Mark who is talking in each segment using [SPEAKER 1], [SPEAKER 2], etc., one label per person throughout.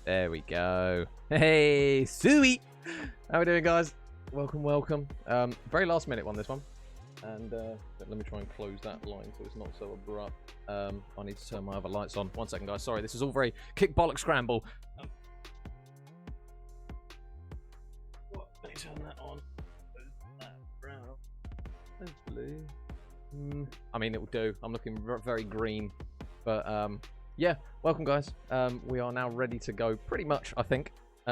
[SPEAKER 1] There we go. Hey, Suey! How we doing, guys? Welcome, welcome. Very last minute one, this one. And let me try and close that line so it's not so abrupt. I need to turn my other lights on. 1 second, guys. Sorry, this is all very kick bollock scramble. Let me turn that on. Hopefully. I mean, it will do. I'm looking very green. But yeah, welcome, guys. We are now ready to go pretty much, I think,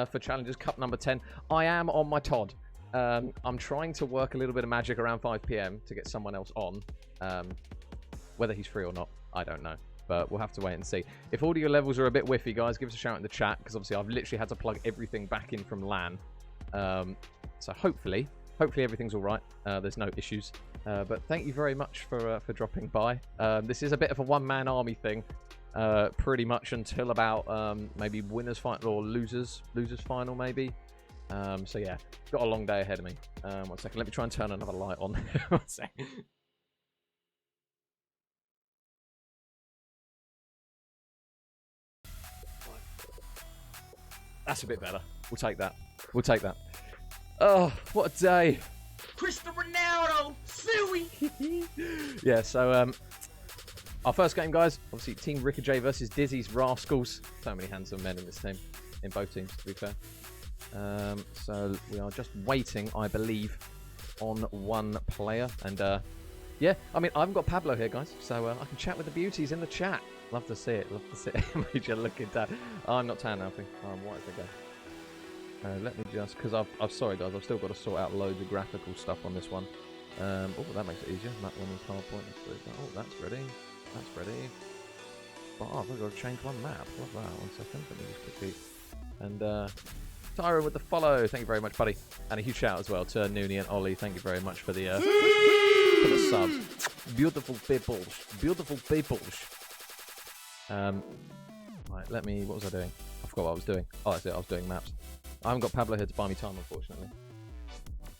[SPEAKER 1] for Challengers Cup number 10. I am on my Todd. I'm trying to work a little bit of magic around 5 PM to get someone else on. Whether he's free or not, I don't know. But we'll have to wait and see. If audio levels are a bit whiffy, guys, give us a shout in the chat. Because obviously I've literally had to plug everything back in from LAN. So hopefully everything's all right. There's no issues. But thank you very much for dropping by. This is a bit of a one-man army thing. Pretty much until about maybe winners final or losers final maybe. So yeah, got a long day ahead of me. 1 second, let me try and turn another light on. 1 second. That's a bit better. We'll take that. We'll take that. Oh, what a day.
[SPEAKER 2] Cristiano Ronaldo, Suey.
[SPEAKER 1] Yeah, so our first game, guys, obviously Team Ricochet versus Dizzy's Rascals. So many handsome men in this team, in both teams, to be fair. So we are just waiting, I believe, on one player. And yeah, I mean, I haven't got Pablo here, guys, so I can chat with the beauties in the chat. Love to see it. Love to see it. Major looking down. Oh, I'm not tan now, I think. I'm white as I go. Let me just, because I'm sorry, guys, I've still got to sort out loads of graphical stuff on this one. Oh, that makes it easier. Map one is PowerPoint. Oh, that's ready. That's ready. Oh, I've got to change one map. Love that. 1 second. Let me just quickly. And Tyra with the follow. Thank you very much, buddy. And a huge shout as well to Noonie and Ollie. Thank you very much for the subs. Beautiful people. Beautiful people. Right, let me. What was I doing? I forgot what I was doing. Oh, that's it. I was doing maps. I haven't got Pablo here to buy me time, unfortunately.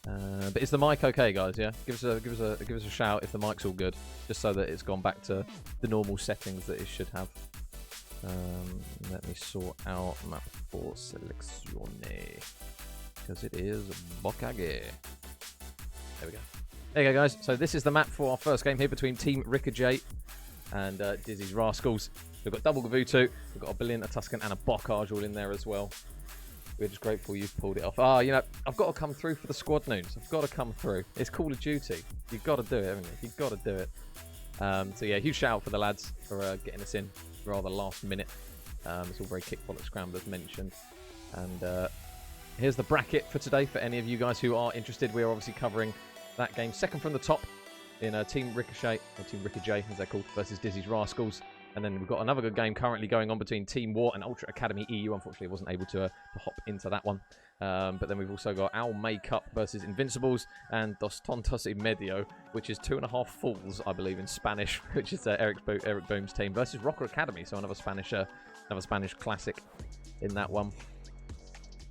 [SPEAKER 1] But is the mic okay, guys? Yeah, give us a shout if the mic's all good, just so that it's gone back to the normal settings that it should have. Let me sort out map for Selezione, because it is Bokage. There we go. There you go, guys. So this is the map for our first game here between Team Ricochet and Dizzy's Rascals. We've got double Gavutu, we've got a Billion, a Tuscan, and a Bocage all in there as well. We're just grateful you've pulled it off. Ah, you know, I've got to come through for the squad noons. I've got to come through. It's Call of Duty. You've got to do it, haven't you? You've got to do it. So yeah, huge shout out for the lads for getting us in rather last minute. It's all very kick bollock scramble as mentioned. And here's the bracket for today for any of you guys who are interested. We are obviously covering that game second from the top in Team Ricochet, or Team Ricochet as they're called, versus Dizzy's Rascals. And then we've got another good game currently going on between Team War and Ultra Academy EU. Unfortunately, I wasn't able to hop into that one. But then we've also got Al May Cup versus Invincibles and Dos Tontos y Medio, which is 2.5 Fools, I believe, in Spanish, which is Eric Boom's team, versus Rocker Academy, so another Spanish classic in that one.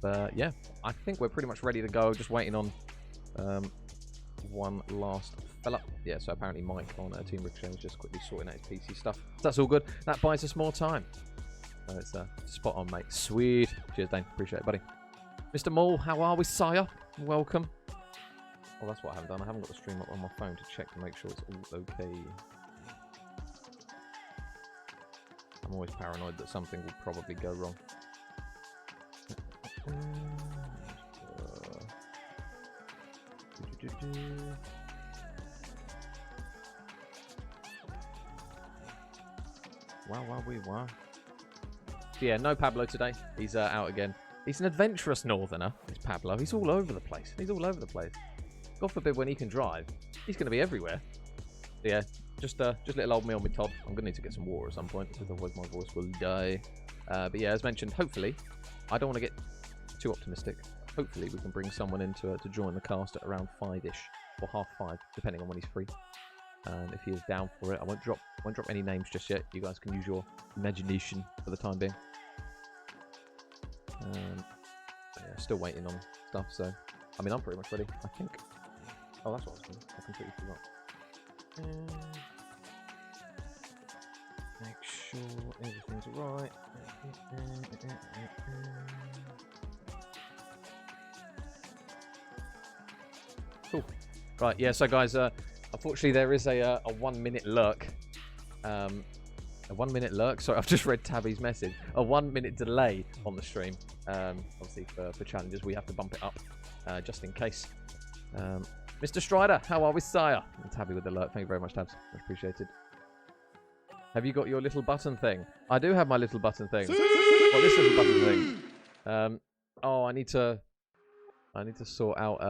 [SPEAKER 1] But yeah, I think we're pretty much ready to go. Just waiting on one last fella. Yeah, so apparently Mike on Team Ricochet was just quickly sorting out his PC stuff. So that's all good. That buys us more time. So it's spot on, mate. Sweet. Cheers, Dane. Appreciate it, buddy. Mr. Maul, how are we, sire? Welcome. Oh, that's what I haven't done. I haven't got the stream up on my phone to check to make sure it's all okay. I'm always paranoid that something will probably go wrong. Wow. Yeah, no Pablo today. He's out again. He's an adventurous northerner, is Pablo. He's all over the place. God forbid when he can drive, he's going to be everywhere. But yeah, just little old me on my Todd. I'm going to need to get some water at some point, because otherwise my voice will die. But yeah, as mentioned, hopefully, I don't want to get too optimistic. Hopefully we can bring someone in to join the cast at around 5-ish, or 5:30, depending on when he's free. If he is down for it, I won't drop any names just yet. You guys can use your imagination for the time being. Yeah, still waiting on stuff. So, I mean, I'm pretty much ready. I think. Oh, that's what I was doing. I completely forgot. Make sure everything's right. Cool. Right, yeah, so guys, unfortunately there is a 1 minute lurk. A 1 minute lurk? Sorry, I've just read Tabby's message. A 1 minute delay on the stream. Obviously for challenges, we have to bump it up just in case. Mr. Strider, how are we, sire? And Tabby with the alert. Thank you very much, Tabs. Much appreciated. Have you got your little button thing? I do have my little button thing. Well, this little button thing. Oh, I need to sort out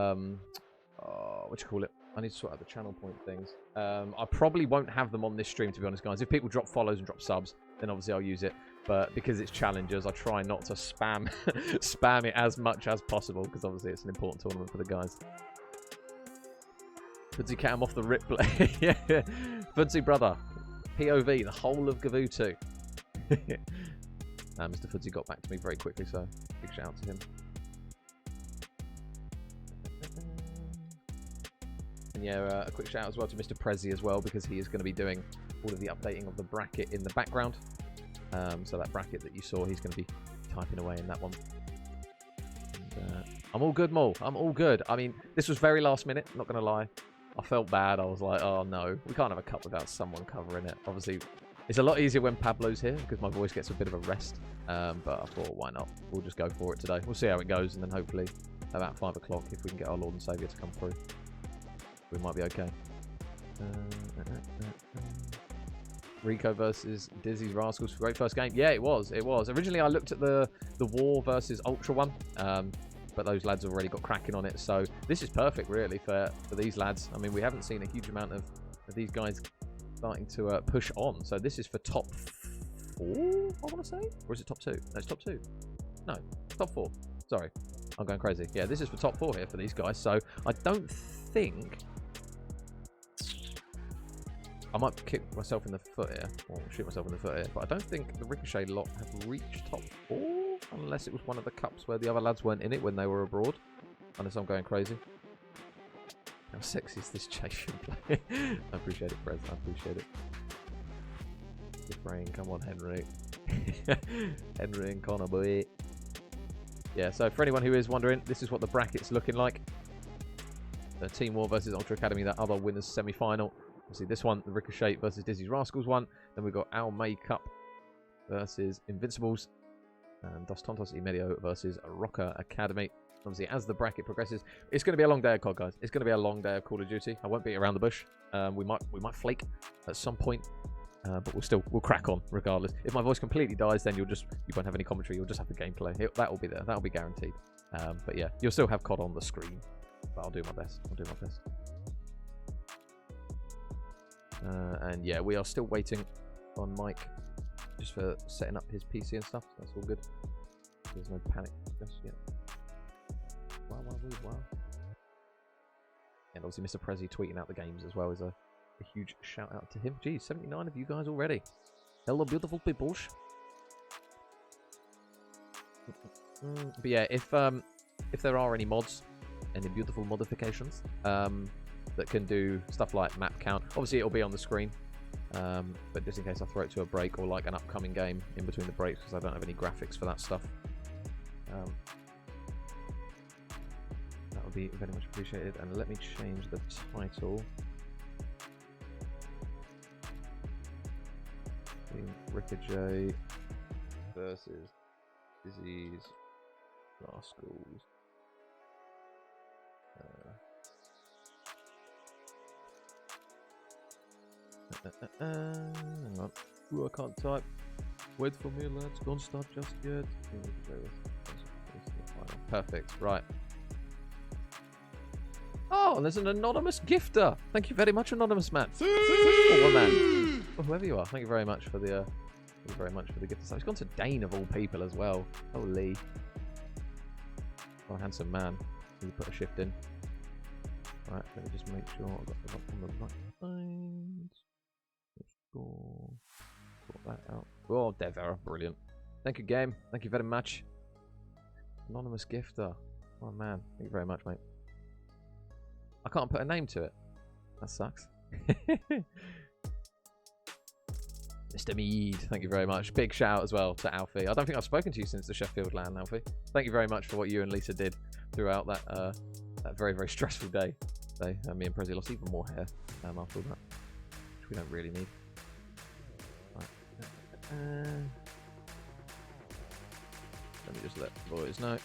[SPEAKER 1] what do you call it? I need to sort out the channel point things. I probably won't have them on this stream, to be honest, guys. If people drop follows and drop subs, then obviously I'll use it. But because it's challenges, I try not to spam spam it as much as possible, because obviously it's an important tournament for the guys. Footsy Cam off the rip play. Yeah. Footsy brother. POV, the whole of Gavutu. Mr. Footsy got back to me very quickly, so big shout out to him. And yeah, a quick shout out as well to Mr. Prezi as well, because he is going to be doing all of the updating of the bracket in the background. So that bracket that you saw, he's going to be typing away in that one. And, I'm all good, Maul. I'm all good. I mean, this was very last minute, not going to lie. I felt bad. I was like, oh no, we can't have a cup without someone covering it. Obviously, it's a lot easier when Pablo's here, because my voice gets a bit of a rest. But I thought, why not? We'll just go for it today. We'll see how it goes, and then hopefully about 5 o'clock, if we can get our Lord and Saviour to come through, we might be okay. Rico versus Dizzy's Rascals. Great first game. Yeah, it was. It was. Originally, I looked at the War versus Ultra one, but those lads have already got cracking on it. So this is perfect, really, for these lads. I mean, we haven't seen a huge amount of these guys starting to push on. So this is for top 4, I want to say? Or is it top 2? No, it's top 2. No, top 4. Sorry, I'm going crazy. Yeah, this is for top 4 here for these guys. So I don't think... I might kick myself in the foot here, or shoot myself in the foot here, but I don't think the Ricochet lot have reached top 4, unless it was one of the cups where the other lads weren't in it when they were abroad. Unless I'm going crazy. How sexy is this chafing play? I appreciate it, Prez. I appreciate it. Good brain. Come on, Henry. Henry and Connor, boy. Yeah, so for anyone who is wondering, this is what the bracket's looking like. The Team War versus Ultra Academy, that other winners semi-final. See this one, the Ricochet versus Dizzy's Rascals one. Then we've got Al May Cup versus Invincibles. And Dos Tontos y Medio versus Rocker Academy. Obviously, as the bracket progresses, it's going to be a long day of COD, guys. It's going to be a long day of Call of Duty. I won't beat around the bush. We might flake at some point, but we'll crack on regardless. If my voice completely dies, then you won't have any commentary. You'll just have the gameplay. That will be there. That will be guaranteed. But yeah, you'll still have COD on the screen. But I'll do my best. I'll do my best. And yeah, we are still waiting on Mike just for setting up his PC and stuff. So that's all good. There's no panic just yet. Wow. And obviously Mr. Prezi tweeting out the games as well is a huge shout out to him. Geez, 79 of you guys already. Hello, beautiful peoples. But yeah, if there are any mods, any beautiful modifications, that can do stuff like map count. Obviously, it'll be on the screen, but just in case I throw it to a break or like an upcoming game in between the breaks, because I don't have any graphics for that stuff. That would be very much appreciated. And let me change the title. Ricochet versus Dizzy's Rascals. Hang on. Ooh, I can't type. Wait for me, lads. Don't start just yet. Perfect. Right. Oh, and there's an anonymous gifter. Thank you very much, anonymous man. Or man. Or whoever you are. Thank you very much for the gift. So it's gone to Dane of all people as well. Holy. Oh, handsome man. Can you put a shift in? Right, let me just make sure I've got the on the right side. Sort that out. Oh, dev error. Brilliant. Thank you, game. Thank you very much. Anonymous gifter. Oh, man. Thank you very much, mate. I can't put a name to it. That sucks. Mr. Mead. Thank you very much. Big shout out as well to Alfie. I don't think I've spoken to you since the Sheffield LAN, Alfie. Thank you very much for what you and Lisa did throughout that, that very, very stressful day. So me and Prezi lost even more hair after all that, which we don't really need. Right. Let me just let the boys know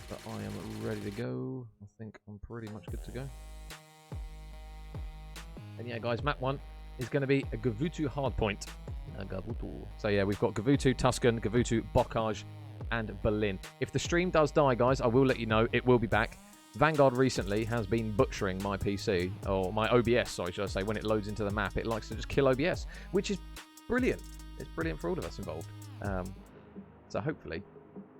[SPEAKER 1] that I am ready to go. I think I'm pretty much good to go. And yeah, guys, map 1 is going to be a Gavutu hardpoint. So yeah, we've got Gavutu, Tuscan, Gavutu, Bocage, and Berlin. If the stream does die, guys, I will let you know. It will be back. Vanguard recently has been butchering my PC, or my OBS, sorry, should I say, when it loads into the map. It likes to just kill OBS, which is brilliant. It's brilliant for all of us involved. So hopefully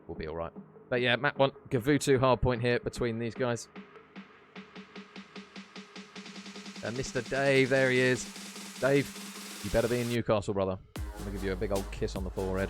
[SPEAKER 1] we'll be all right. But yeah, map 1, Gavutu hardpoint here between these guys. And Mr. Dave, there he is. Dave, you better be in Newcastle, brother. I'm going to give you a big old kiss on the forehead.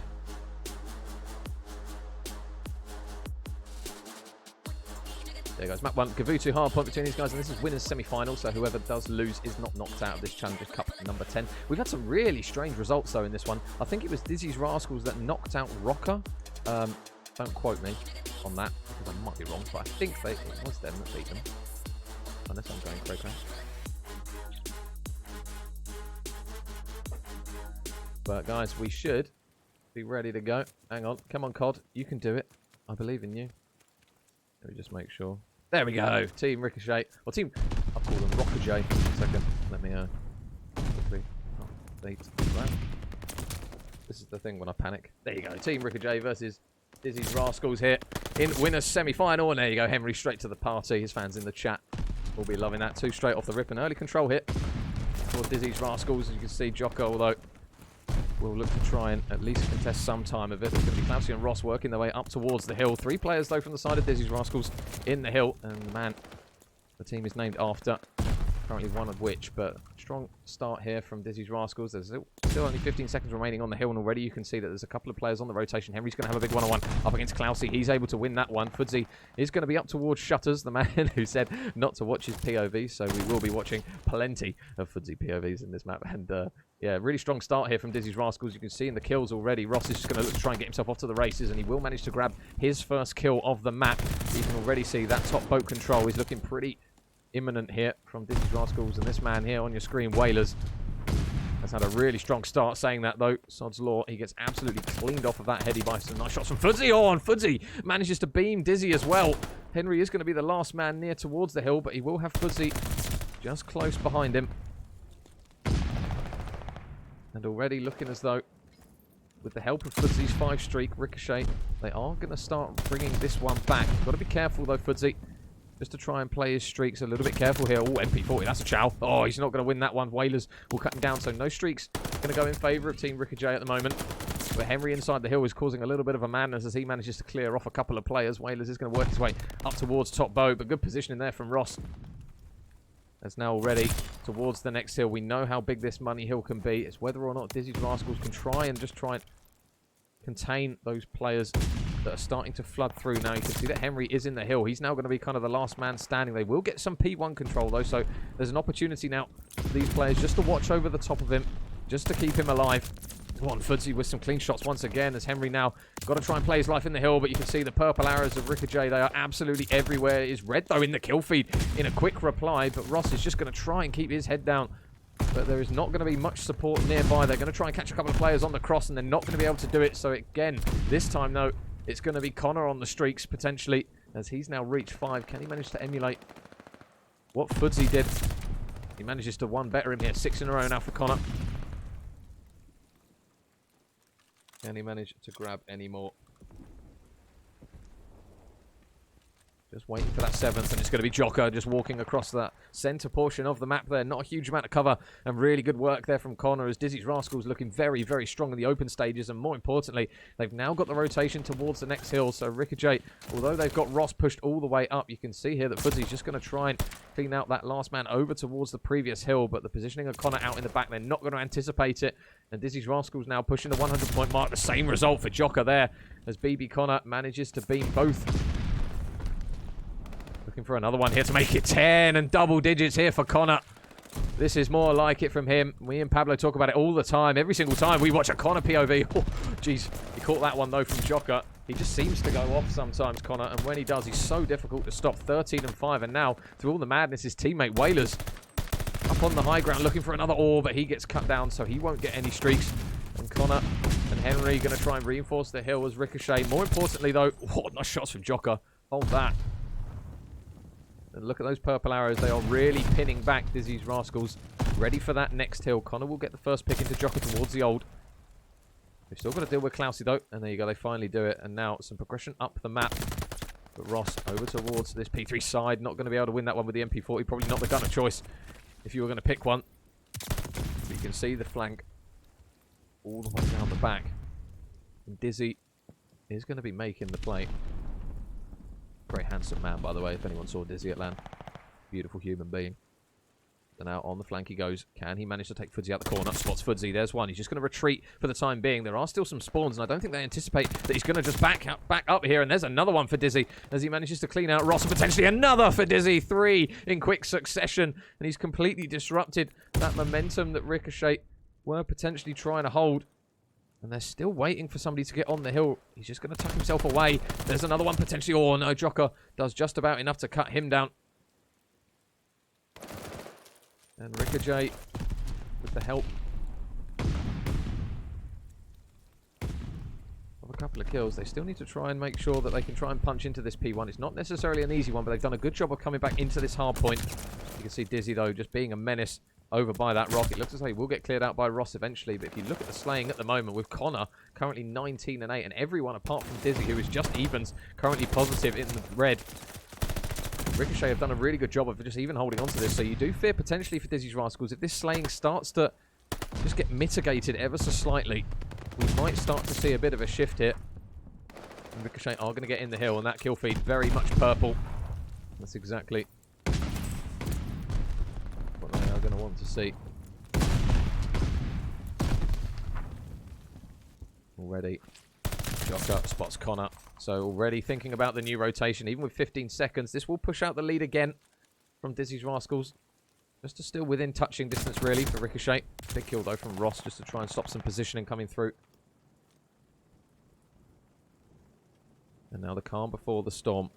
[SPEAKER 1] There you guys, map 1, Gavutu hardpoint between these guys, and this is winners semi-final, so whoever does lose is not knocked out of this Challengers Cup number 10. We've had some really strange results, though, in this one. I think it was Dizzy's Rascals that knocked out Rocker. Don't quote me on that, because I might be wrong, but I think it was them that beat them. Unless I'm going cray-cray. But, guys, we should be ready to go. Hang on, come on, COD, you can do it. I believe in you. Let me just make sure. There we go. Team Ricochet. Or Team... I'll call them Rockaget. A second. Let me quickly update that. This is the thing when I panic. There you go. Team Ricochet versus Dizzy's Rascals here in winners semi-final. And there you go. Henry straight to the party. His fans in the chat will be loving that too. Straight off the rip. An early control hit for Dizzy's Rascals. As you can see, Jocko, although... we'll look to try and at least contest some time of it. There's going to be Klausy and Ross working their way up towards the hill. 3 players, though, from the side of Dizzy's Rascals in the hill. And the man the team is named after, currently one of which. But strong start here from Dizzy's Rascals. There's still only 15 seconds remaining on the hill. And already you can see that there's a couple of players on the rotation. Henry's going to have a big one-on-one up against Klausy. He's able to win that one. Fudzy is going to be up towards Shutters, the man who said not to watch his POV. So we will be watching plenty of Fudzy POVs in this map. And yeah, really strong start here from Dizzy's Rascals. You can see in the kills already. Ross is just going to look to try and get himself off to the races, and he will manage to grab his first kill of the map. You can already see that top boat control is looking pretty imminent here from Dizzy's Rascals. And this man here on your screen, Whalers, has had a really strong start. Saying that, though, Sod's Law, he gets absolutely cleaned off of that heady by some nice shots from Fudzy. Oh, and Fudzy manages to beam Dizzy as well. Henry is going to be the last man near towards the hill, but he will have Fudzy just close behind him. And already looking as though, with the help of Fudzy's 5-streak, Ricochet, they are going to start bringing this one back. Got to be careful, though, Fudzy, just to try and play his streaks a little bit careful here. Oh, MP40, that's a chow. Oh, he's not going to win that one. Whalers will cut him down, so no streaks going to go in favour of Team Ricochet at the moment. But Henry inside the hill is causing a little bit of a madness as he manages to clear off a couple of players. Whalers is going to work his way up towards top bow, but good positioning there from Ross. That's now already towards the next hill. We know how big this money hill can be. It's whether or not Dizzy's Rascals can try and contain those players that are starting to flood through. Now you can see that Henry is in the hill. He's now going to be kind of the last man standing. They will get some P1 control, though, so there's an opportunity now for these players just to watch over the top of him, just to keep him alive. Come on, Fudzy with some clean shots once again, as Henry now got to try and play his life in the hill, but you can see the purple arrows of Ricochet. They are absolutely everywhere. It is red, though, in the kill feed in a quick reply, but Ross is just going to try and keep his head down. But there is not going to be much support nearby. They're going to try and catch a couple of players on the cross, and they're not going to be able to do it. So again, this time, though, it's going to be Connor on the streaks, potentially, as he's now reached 5. Can he manage to emulate what Fudzy did? He manages to one better him here. 6 in a row now for Connor. Can he manage to grab any more? Just waiting for that 7th, and it's going to be Jocko just walking across that centre portion of the map there. Not a huge amount of cover, and really good work there from Connor, as Dizzy's Rascals looking very, very strong in the open stages, and more importantly, they've now got the rotation towards the next hill. So Ricochet, although they've got Ross pushed all the way up, you can see here that Fudzy's just going to try and clean out that last man over towards the previous hill, but the positioning of Connor out in the back, they're not going to anticipate it, and Dizzy's Rascals now pushing the 100-point mark. The same result for Jocko there, as BB Connor manages to beam both. Looking for another one here to make it 10, and double digits here for Connor. This is more like it from him. Me and Pablo talk about it all the time. Every single time we watch a Connor POV. Oh, jeez. He caught that one, though, from Joker. He just seems to go off sometimes, Connor. And when he does, he's so difficult to stop. 13-5. And now, through all the madness, his teammate Whalers up on the high ground looking for another ore. But he gets cut down, so he won't get any streaks. And Connor and Henry going to try and reinforce the hill as Ricochet. More importantly, though, what nice shots from Joker. Hold that. And look at those purple arrows. They are really pinning back Dizzy's Rascals. Ready for that next hill. Connor will get the first pick into Joker towards the old. They've still got to deal with Klausy, though. And there you go. They finally do it. And now some progression up the map. But Ross over towards this P3 side. Not going to be able to win that one with the MP40. Probably not the gun of choice if you were going to pick one. But you can see the flank all the way down the back. And Dizzy is going to be making the play. Very handsome man, by the way, if anyone saw Dizzy at LAN. Beautiful human being. And now on the flank he goes. Can he manage to take Fudzy out the corner? Spots Fudzy. There's one. He's just going to retreat for the time being. There are still some spawns, and I don't think they anticipate that he's going to just back up here. And there's another one for Dizzy as he manages to clean out Ross. And potentially another for Dizzy. 3 in quick succession. And he's completely disrupted that momentum that Ricochet were potentially trying to hold. And they're still waiting for somebody to get on the hill. He's just going to tuck himself away. There's another one potentially. Oh, no. Joker does just about enough to cut him down. And Ricochet with the help of a couple of kills. They still need to try and make sure that they can try and punch into this P1. It's not necessarily an easy one, but they've done a good job of coming back into this hard point. You can see Dizzy, though, just being a menace over by that rock. It looks as though he will get cleared out by Ross eventually, but if you look at the slaying at the moment with Connor currently 19 and 8, and everyone apart from Dizzy, who is just evens, currently positive in the red. Ricochet have done a really good job of just even holding on to this, so you do fear potentially for Dizzy's Rascals, if this slaying starts to just get mitigated ever so slightly, we might start to see a bit of a shift here. And Ricochet are going to get in the hill, and that kill feed very much purple. That's exactly what they are going to want to see. Already, Joker spots Connor. So already thinking about the new rotation. Even with 15 seconds, this will push out the lead again from Dizzy's Rascals. Just to still within touching distance, really, for Ricochet. Big kill, though, from Ross, just to try and stop some positioning coming through. And now the calm before the storm.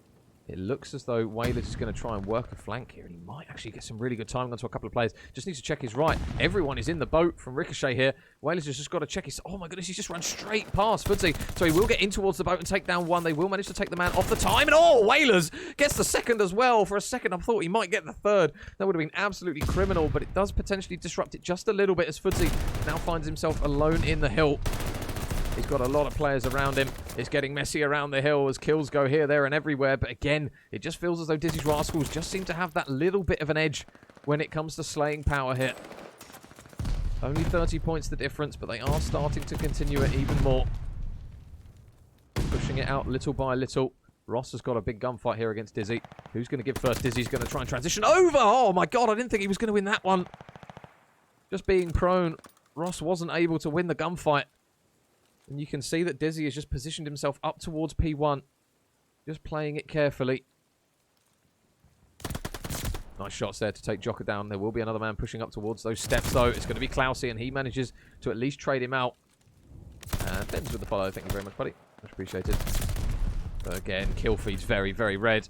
[SPEAKER 1] It looks as though Whalers is going to try and work a flank here, and he might actually get some really good timing onto a couple of players. Just needs to check his right. Everyone is in the boat from Ricochet here. Whalers has just got to check his... Oh my goodness, he's just run straight past Fudzy. So he will get in towards the boat and take down one. They will manage to take the man off the time. And oh, Whalers gets the second as well. For a second, I thought he might get the third. That would have been absolutely criminal, but it does potentially disrupt it just a little bit as Fudzy now finds himself alone in the hill. He's got a lot of players around him. It's getting messy around the hill as kills go here, there, and everywhere. But again, it just feels as though Dizzy's Rascals just seem to have that little bit of an edge when it comes to slaying power here. Only 30 points the difference, but they are starting to continue it even more. Pushing it out little by little. Ross has got a big gunfight here against Dizzy. Who's going to give first? Dizzy's going to try and transition over. Oh my god, I didn't think he was going to win that one. Just being prone, Ross wasn't able to win the gunfight. And you can see that Dizzy has just positioned himself up towards P1. Just playing it carefully. Nice shots there to take Joker down. There will be another man pushing up towards those steps, though. It's going to be Klausy, and he manages to at least trade him out. And Ben's with the follow. Thank you very much, buddy. Much appreciated. But again, kill feed's very, very red.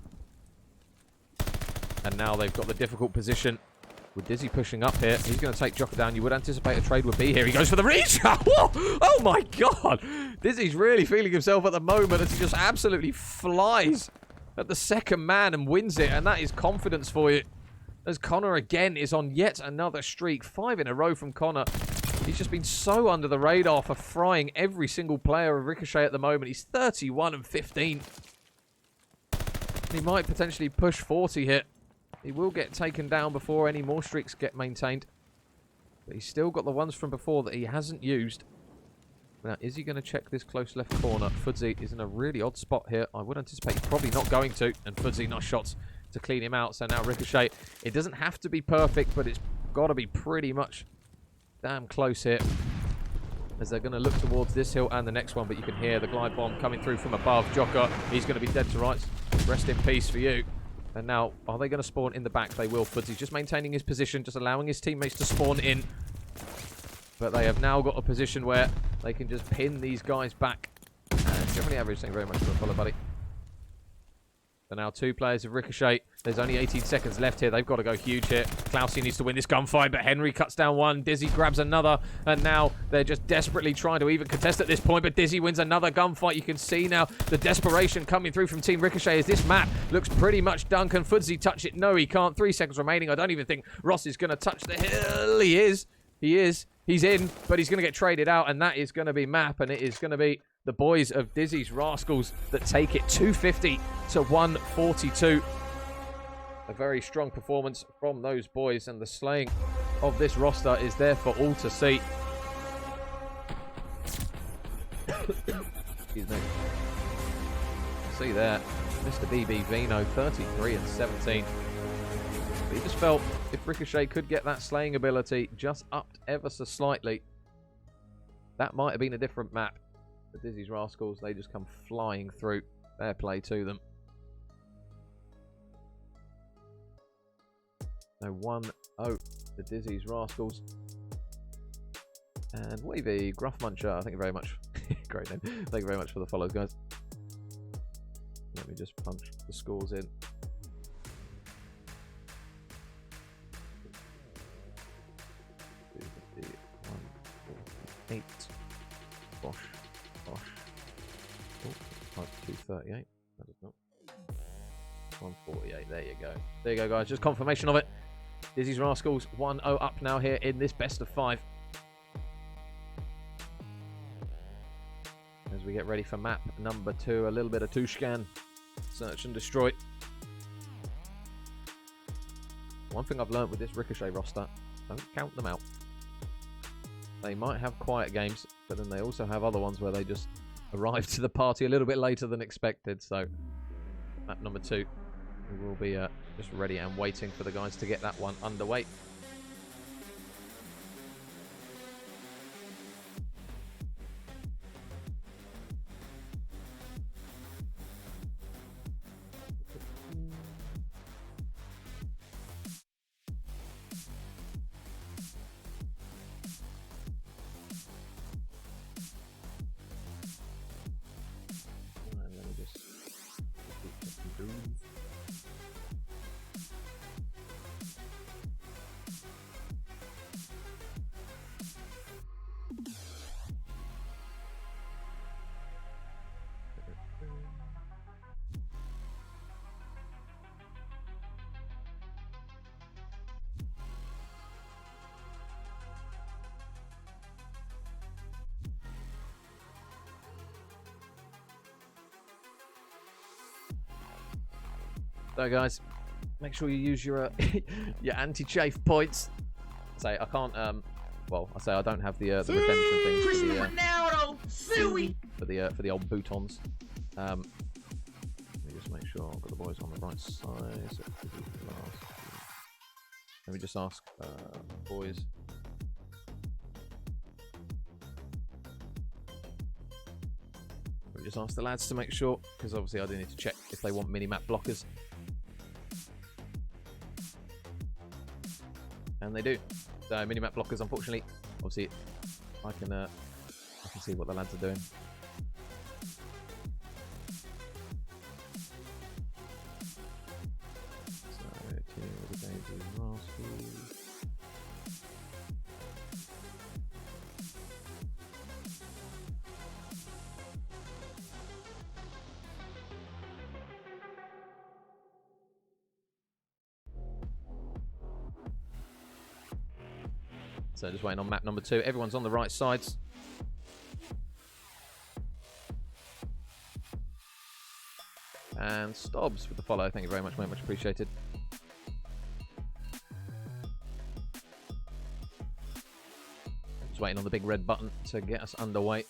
[SPEAKER 1] And now they've got the difficult position. With Dizzy pushing up here, he's going to take Joker down. You would anticipate a trade would be here. He goes for the reach. Oh my god! Dizzy's really feeling himself at the moment as he just absolutely flies at the second man and wins it. And that is confidence for you. As Connor again is on yet another streak. 5 in a row from Connor. He's just been so under the radar for frying every single player of Ricochet at the moment. He's 31 and 15. He might potentially push 40 here. He will get taken down before any more streaks get maintained. But he's still got the ones from before that he hasn't used. Now, is he going to check this close left corner? Fudzy is in a really odd spot here. I would anticipate he's probably not going to. And Fudzy, nice shots to clean him out. So now Ricochet, it doesn't have to be perfect, but it's got to be pretty much damn close here. As they're going to look towards this hill and the next one. But you can hear the glide bomb coming through from above. Joker, he's going to be dead to rights. Rest in peace for you. And now, are they going to spawn in the back? They will. Footsy's just maintaining his position, just allowing his teammates to spawn in. But they have now got a position where they can just pin these guys back. And generally average, thank you very much for the follow, buddy. So now 2 players of Ricochet. There's only 18 seconds left here. They've got to go huge here. Klausy needs to win this gunfight, but Henry cuts down one. Dizzy grabs another. And now they're just desperately trying to even contest at this point. But Dizzy wins another gunfight. You can see now the desperation coming through from Team Ricochet as this map looks pretty much done. Can Footsy touch it? No, he can't. 3 seconds remaining. I don't even think Ross is going to touch the hill. He is. He is. He's in, but he's going to get traded out. And that is going to be map. And it is going to be the boys of Dizzy's Rascals that take it 250 to 142. A very strong performance from those boys, and the slaying of this roster is there for all to see. Excuse me. See there, Mr. BB Vino, 33 and 17. But he just felt if Ricochet could get that slaying ability just upped ever so slightly, that might have been a different map. The Dizzy's Rascals, they just come flying through. Fair play to them. So 1-0, the Dizzy's Rascals. And Wavy Gruff Muncher, thank you very much. Great name. Thank you very much for the follows, guys. Let me just punch the scores in. Eight. Bosh. Bosh. Oh, 238. That is not. 148. There you go. There you go, guys. Just confirmation of it. Dizzy's Rascals 1-0 up now here in this best of 5. As we get ready for map number 2, a little bit of Tushkan. Search and destroy. One thing I've learned with this Ricochet roster, don't count them out. They might have quiet games, but then they also have other ones where they just arrive to the party a little bit later than expected. So, map number 2, we will be just ready and waiting for the guys to get that one underway. So guys, make sure you use your your anti-chafe points. Say I can't well, I say I don't have the redemption thing for the old boutons. Let me just make sure I've got the boys on the right side. So let me just ask boys. Let me just ask the lads to make sure, because obviously I do need to check if they want mini-map blockers. And they do. So mini-map blockers, unfortunately, obviously I can see what the lads are doing. So here are the Dizzy's Rascals. So just waiting on map number 2. Everyone's on the right sides. And Stobbs with the follow. Thank you very much, mate. Much appreciated. Just waiting on the big red button to get us underway.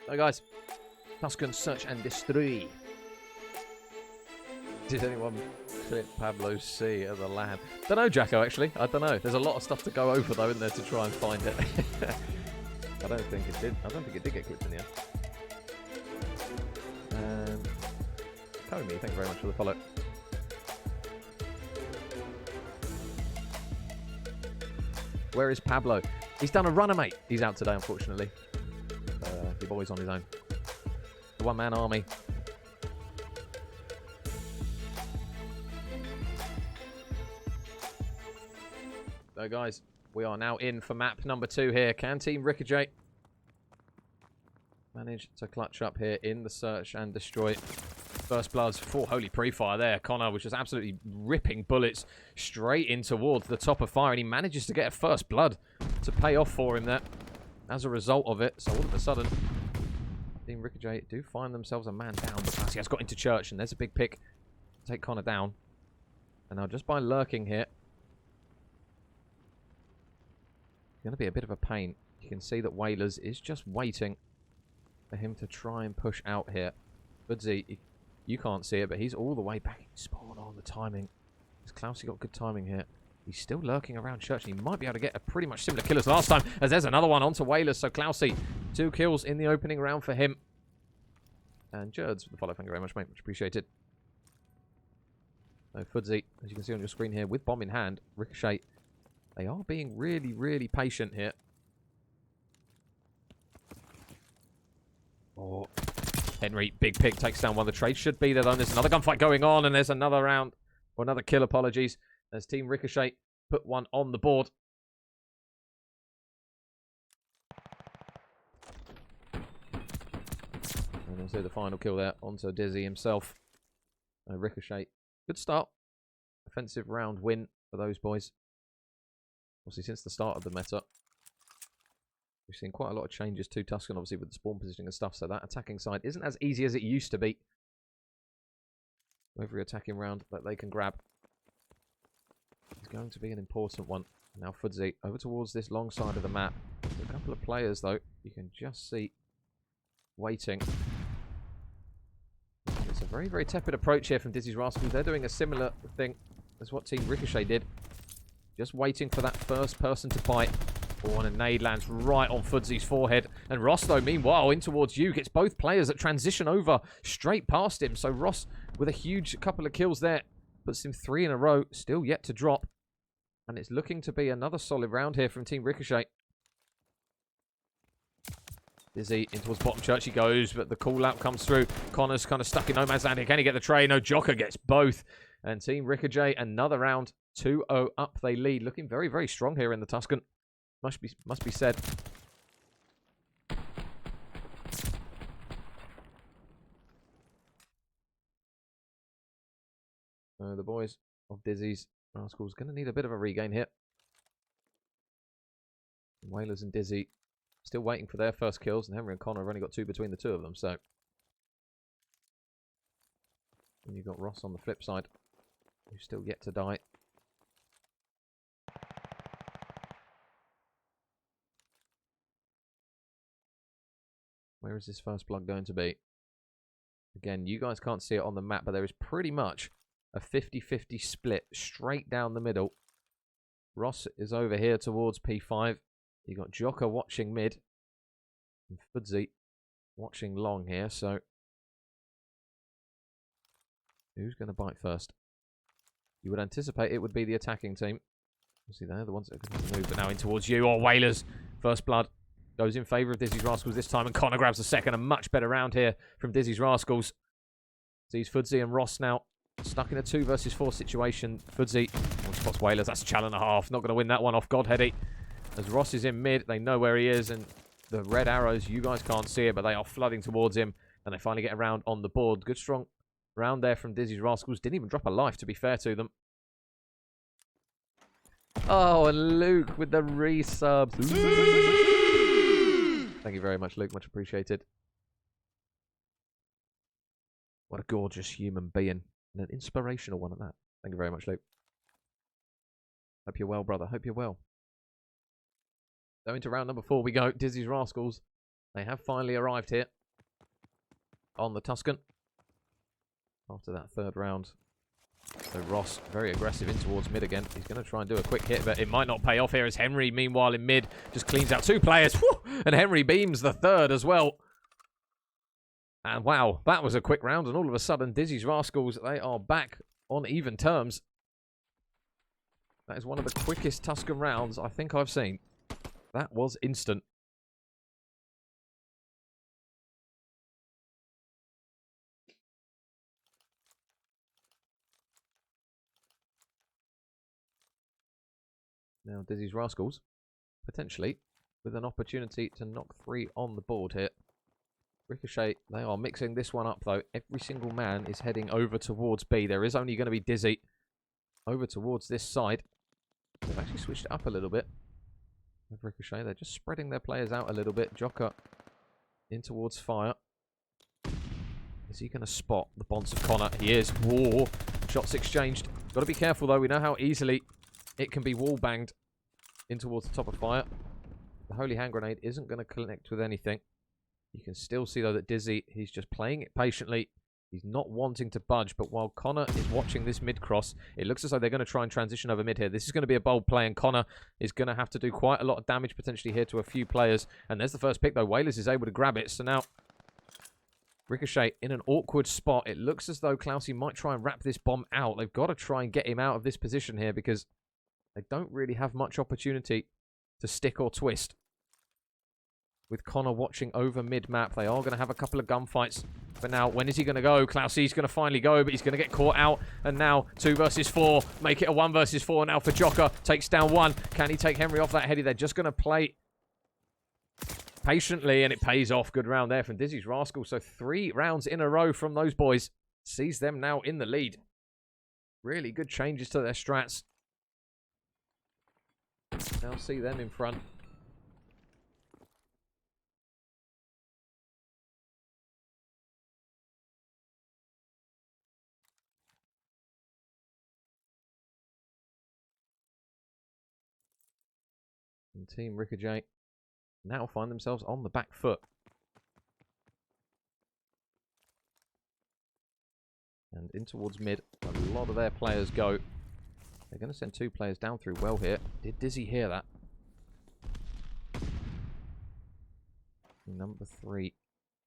[SPEAKER 1] So guys, Tuscan Search and Destroy. Did anyone clip Pablo C at the LAN? Don't know, Jacko, actually. I don't know. There's a lot of stuff to go over, though, isn't there, to try and find it. I don't think it did. I don't think it did get clipped in the end. And Comey, thank you very much for the follow. Where is Pablo? He's done a runner, mate. He's out today, unfortunately. Your boy's on his own. The one-man army. So, guys, we are now in for map number 2 here. Can Team Ricochet manage to clutch up here in the search and destroy? First bloods for holy pre-fire there. Connor was just absolutely ripping bullets straight in towards the top of fire, and he manages to get a first blood to pay off for him there as a result of it. So all of a sudden, Team Ricochet do find themselves a man down, but Classy has got into church, and there's a big pick to take Connor down. And now just by lurking here, it's going to be a bit of a pain. You can see that Whalers is just waiting for him to try and push out here. Fudzy, you can't see it, but he's all the way back in spawn on the timing. Has Klausy got good timing here? He's still lurking around church, and he might be able to get a pretty much similar kill as last time, as there's another one onto Whalers. So Klausy, 2 kills in the opening round for him. And Jerds with the follow. Thank you very much, mate. Much appreciated. So Fudzy, as you can see on your screen here, with bomb in hand, Ricochet, they are being really, really patient here. Oh, Henry, big pick, takes down one of the trades. Should be there, though. There's another gunfight going on, and there's another round, or another kill, apologies, as Team Ricochet put one on the board. And also the final kill there onto Dizzy himself. Ricochet, good start. Offensive round win for those boys. Obviously, since the start of the meta, we've seen quite a lot of changes to Tuscan, obviously, with the spawn positioning and stuff, so that attacking side isn't as easy as it used to be. Every attacking round that they can grab is going to be an important one. Now Fudzy over towards this long side of the map. There's a couple of players, though, you can just see waiting. It's a very, very tepid approach here from Dizzy's Rascals. They're doing a similar thing as what Team Ricochet did. Just waiting for that first person to bite. Oh, and a nade lands right on Fudzy's forehead. And Ross, though, meanwhile, in towards you, gets both players that transition over straight past him. So Ross, with a huge couple of kills there, puts him 3 in a row, still yet to drop. And it's looking to be another solid round here from Team Ricochet. Dizzy in towards bottom church he goes, but the call-out comes through. Connor's kind of stuck in no man's land here. Can he get the trade? No, Joker gets both. And Team Ricochet, another round, 2-0 up they lead. Looking very, very strong here in the Tuscan. Must be said. The boys of Dizzy's Rascals going to need a bit of a regain here. Whalers and Dizzy still waiting for their first kills, and Henry and Connor have only got 2 between the 2 of them. So, and you've got Ross on the flip side, who's still yet to die. Where is this first blood going to be? Again, you guys can't see it on the map, but there is pretty much a 50-50 split straight down the middle. Ross is over here towards P5. You got Joker watching mid. And Fudzy watching long here, so who's going to bite first? You would anticipate it would be the attacking team. See, they're the ones that are going to move, but now in towards you. Oh, Whalers. First blood goes in favour of Dizzy's Rascals this time, and Connor grabs the second. A much better round here from Dizzy's Rascals. Sees Fudzy and Ross now stuck in a 2 versus 4 situation. Fudzy spots Whalers. That's a challenge and a half. Not going to win that one off Godheady. As Ross is in mid, they know where he is, and the red arrows, you guys can't see it, but they are flooding towards him, and they finally get around on the board. Good strong round there from Dizzy's Rascals. Didn't even drop a life, to be fair to them. Oh, and Luke with the resub. Thank you very much, Luke. Much appreciated. What a gorgeous human being. And an inspirational one at that. Thank you very much, Luke. Hope you're well, brother. Hope you're well. So into round number 4 we go. Dizzy's Rascals. They have finally arrived here on the Tuscan. After that 3rd round So Ross, very aggressive in towards mid again. He's going to try and do a quick hit, but it might not pay off here as Henry, meanwhile, in mid, just cleans out 2 players. Woo! And Henry beams the 3rd as well. And wow, that was a quick round, and all of a sudden, Dizzy's Rascals, they are back on even terms. That is one of the quickest Tuscan rounds I think I've seen. That was instant. Now, Dizzy's Rascals, potentially, with an opportunity to knock 3 on the board here. Ricochet, they are mixing this one up, though. Every single man is heading over towards B. There is only going to be Dizzy over towards this side. They've actually switched it up a little bit with Ricochet. They're just spreading their players out a little bit. Joker in towards Fire. Is he going to spot the bonds of Connor? He is. Whoa. Shots exchanged. Got to be careful, though. We know how easily it can be wall-banged in towards the top of Fire. The Holy Hand Grenade isn't going to connect with anything. You can still see, though, that Dizzy, he's just playing it patiently. He's not wanting to budge, but while Connor is watching this mid-cross, it looks as though they're going to try and transition over mid here. This is going to be a bold play, and Connor is going to have to do quite a lot of damage potentially here to a few players. And there's the first pick, though. Wailers is able to grab it, so now Ricochet in an awkward spot. It looks as though Clousey might try and wrap this bomb out. They've got to try and get him out of this position here because they don't really have much opportunity to stick or twist. With Connor watching over mid-map, they are going to have a couple of gunfights. But now, when is he going to go? Clousey's going to finally go, but he's going to get caught out. And now, 2 versus 4. Make it a 1 versus 4 now for Joker. Takes down 1. Can he take Henry off that heady? They're just going to play patiently, and it pays off. Good round there from Dizzy's Rascal. So 3 rounds in a row from those boys. Sees them now in the lead. Really good changes to their strats. Now see them in front. And Team Ricochet now find themselves on the back foot. And in towards mid, a lot of their players go. They're going to send 2 players down through well here. Did Dizzy hear that? Number 3,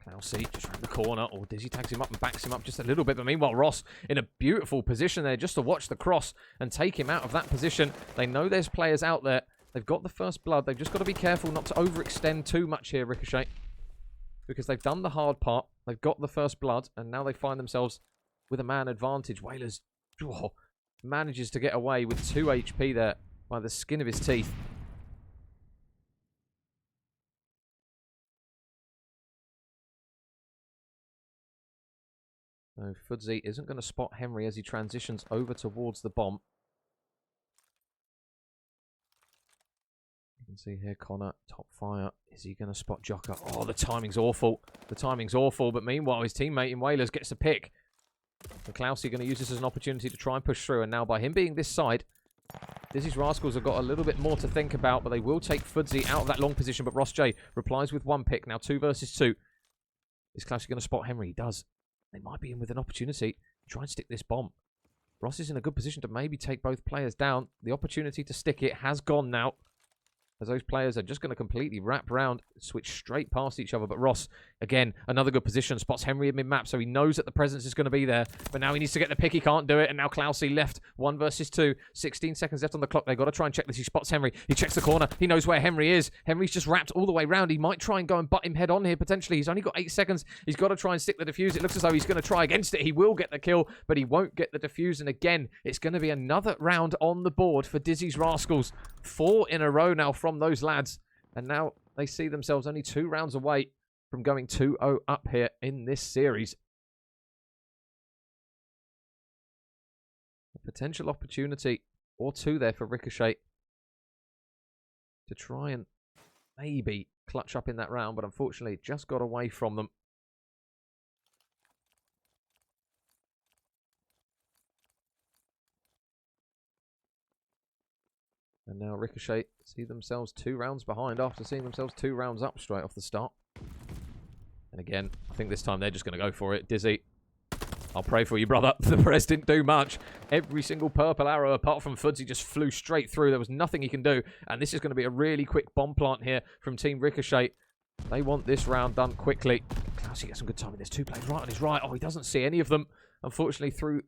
[SPEAKER 1] Clousey just around the corner. Or Dizzy tags him up and backs him up just a little bit. But meanwhile, Ross in a beautiful position there just to watch the cross and take him out of that position. They know there's players out there. They've got the first blood. They've just got to be careful not to overextend too much here, Ricochet. Because they've done the hard part. They've got the first blood. And now they find themselves with a man advantage. Wailers manages to get away with 2 HP there by the skin of his teeth. So Fudzy isn't going to spot Henry as he transitions over towards the bomb. You can see here Connor, top fire. Is he going to spot Joker? Oh, the timing's awful. The timing's awful, but meanwhile his teammate in Wailers gets a pick. And Clousey going to use this as an opportunity to try and push through. And now by him being this side, Dizzy's Rascals have got a little bit more to think about, but they will take Fudzy out of that long position. But Ross J replies with 1 pick. Now 2 versus 2. Is Clousey going to spot Henry? He does. They might be in with an opportunity to try and stick this bomb. Ross is in a good position to maybe take both players down. The opportunity to stick it has gone now, as those players are just going to completely wrap around, switch straight past each other. But Ross, again, another good position, spots Henry in mid-map, so he knows that the presence is going to be there. But now he needs to get the pick. He can't do it. And now Clousey left 1 versus 2. 16 seconds left on the clock. They've got to try and check this. He spots Henry. He checks the corner. He knows where Henry is. Henry's just wrapped all the way around. He might try and go and butt him head on here, potentially. He's only got 8 seconds. He's got to try and stick the defuse. It looks as though he's going to try against it. He will get the kill, but he won't get the defuse. And again, it's going to be another round on the board for Dizzy's Rascals. 4 in a row now from those lads. And now they see themselves only 2 rounds away from going 2-0 up here in this series. A potential opportunity or 2 there for Ricochet to try and maybe clutch up in that round, but unfortunately it just got away from them. And now Ricochet see themselves 2 rounds behind after seeing themselves 2 rounds up straight off the start. And again, I think this time they're just going to go for it. Dizzy I'll pray for you, brother. The press didn't do much. Every single purple arrow, apart from Foodsy, just flew straight through. There was nothing he can do. And this is going to be a really quick bomb plant here from Team Ricochet. They want this round done quickly. Clousey gets some good timing. There's two players right on his right. Oh, he doesn't see any of them. Unfortunately, through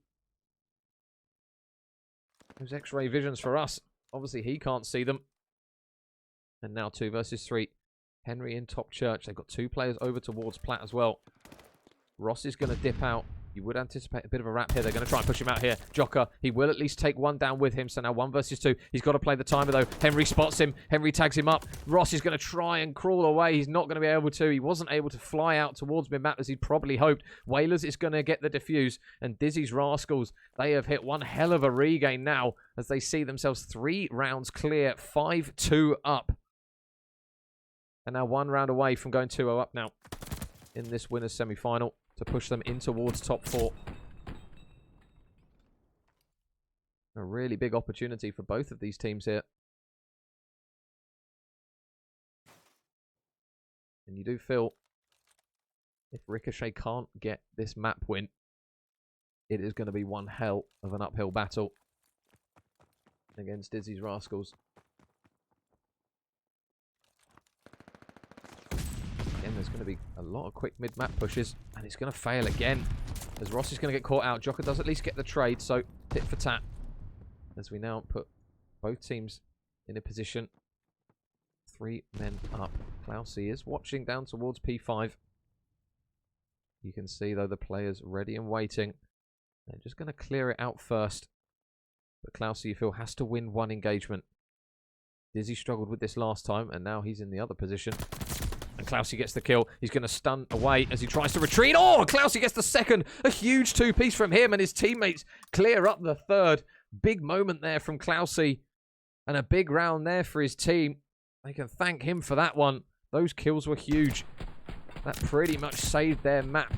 [SPEAKER 1] those X-ray visions for us. Obviously, he can't see them. And now 2 versus 3. Henry in top church. They've got 2 players over towards Platt as well. Ross is going to dip out. You would anticipate a bit of a wrap here. They're going to try and push him out here. Joker, he will at least take one down with him. So now 1 versus 2. He's got to play the timer, though. Henry spots him. Henry tags him up. Ross is going to try and crawl away. He's not going to be able to. He wasn't able to fly out towards mid-map as he'd probably hoped. Whalers is going to get the defuse. And Dizzy's Rascals, they have hit one hell of a regain now as they see themselves 3 rounds clear. 5-2 up. And now 1 round away from going 2-0 up now in this winners semi-final to push them in towards top 4. A really big opportunity for both of these teams here. And you do feel if Ricochet can't get this map win, it is going to be one hell of an uphill battle against Dizzy's Rascals. Again, there's going to be a lot of quick mid-map pushes, and it's going to fail again as Ross is going to get caught out. Joker does at least get the trade, so tit for tat as we now put both teams in a position. 3 men up. Clousey is watching down towards P5. You can see, though, the players ready and waiting. They're just going to clear it out first. But Clousey, you feel, has to win 1 engagement. Dizzy struggled with this last time, and now he's in the other position. And Clousey gets the kill. He's going to stun away as he tries to retreat. Oh, Clousey gets the second. A huge 2-piece from him, and his teammates clear up the third. Big moment there from Clousey. And a big round there for his team. They can thank him for that one. Those kills were huge. That pretty much saved their map.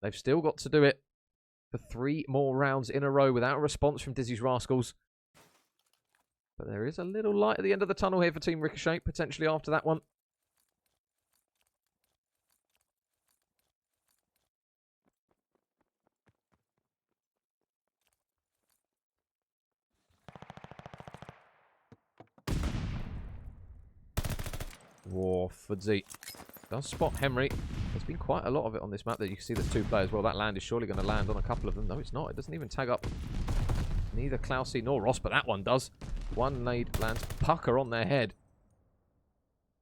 [SPEAKER 1] They've still got to do it for 3 more rounds in a row without a response from Dizzy's Rascals. But there is a little light at the end of the tunnel here for Team Ricochet, potentially after that one. Whoa, Foodsy does spot Henry. There's been quite a lot of it on this map that you can see there's 2 players. Well, that land is surely going to land on a couple of them. No, it's not. It doesn't even tag up neither Clousey nor Ross, but that one does. 1 nade lands pucker on their head.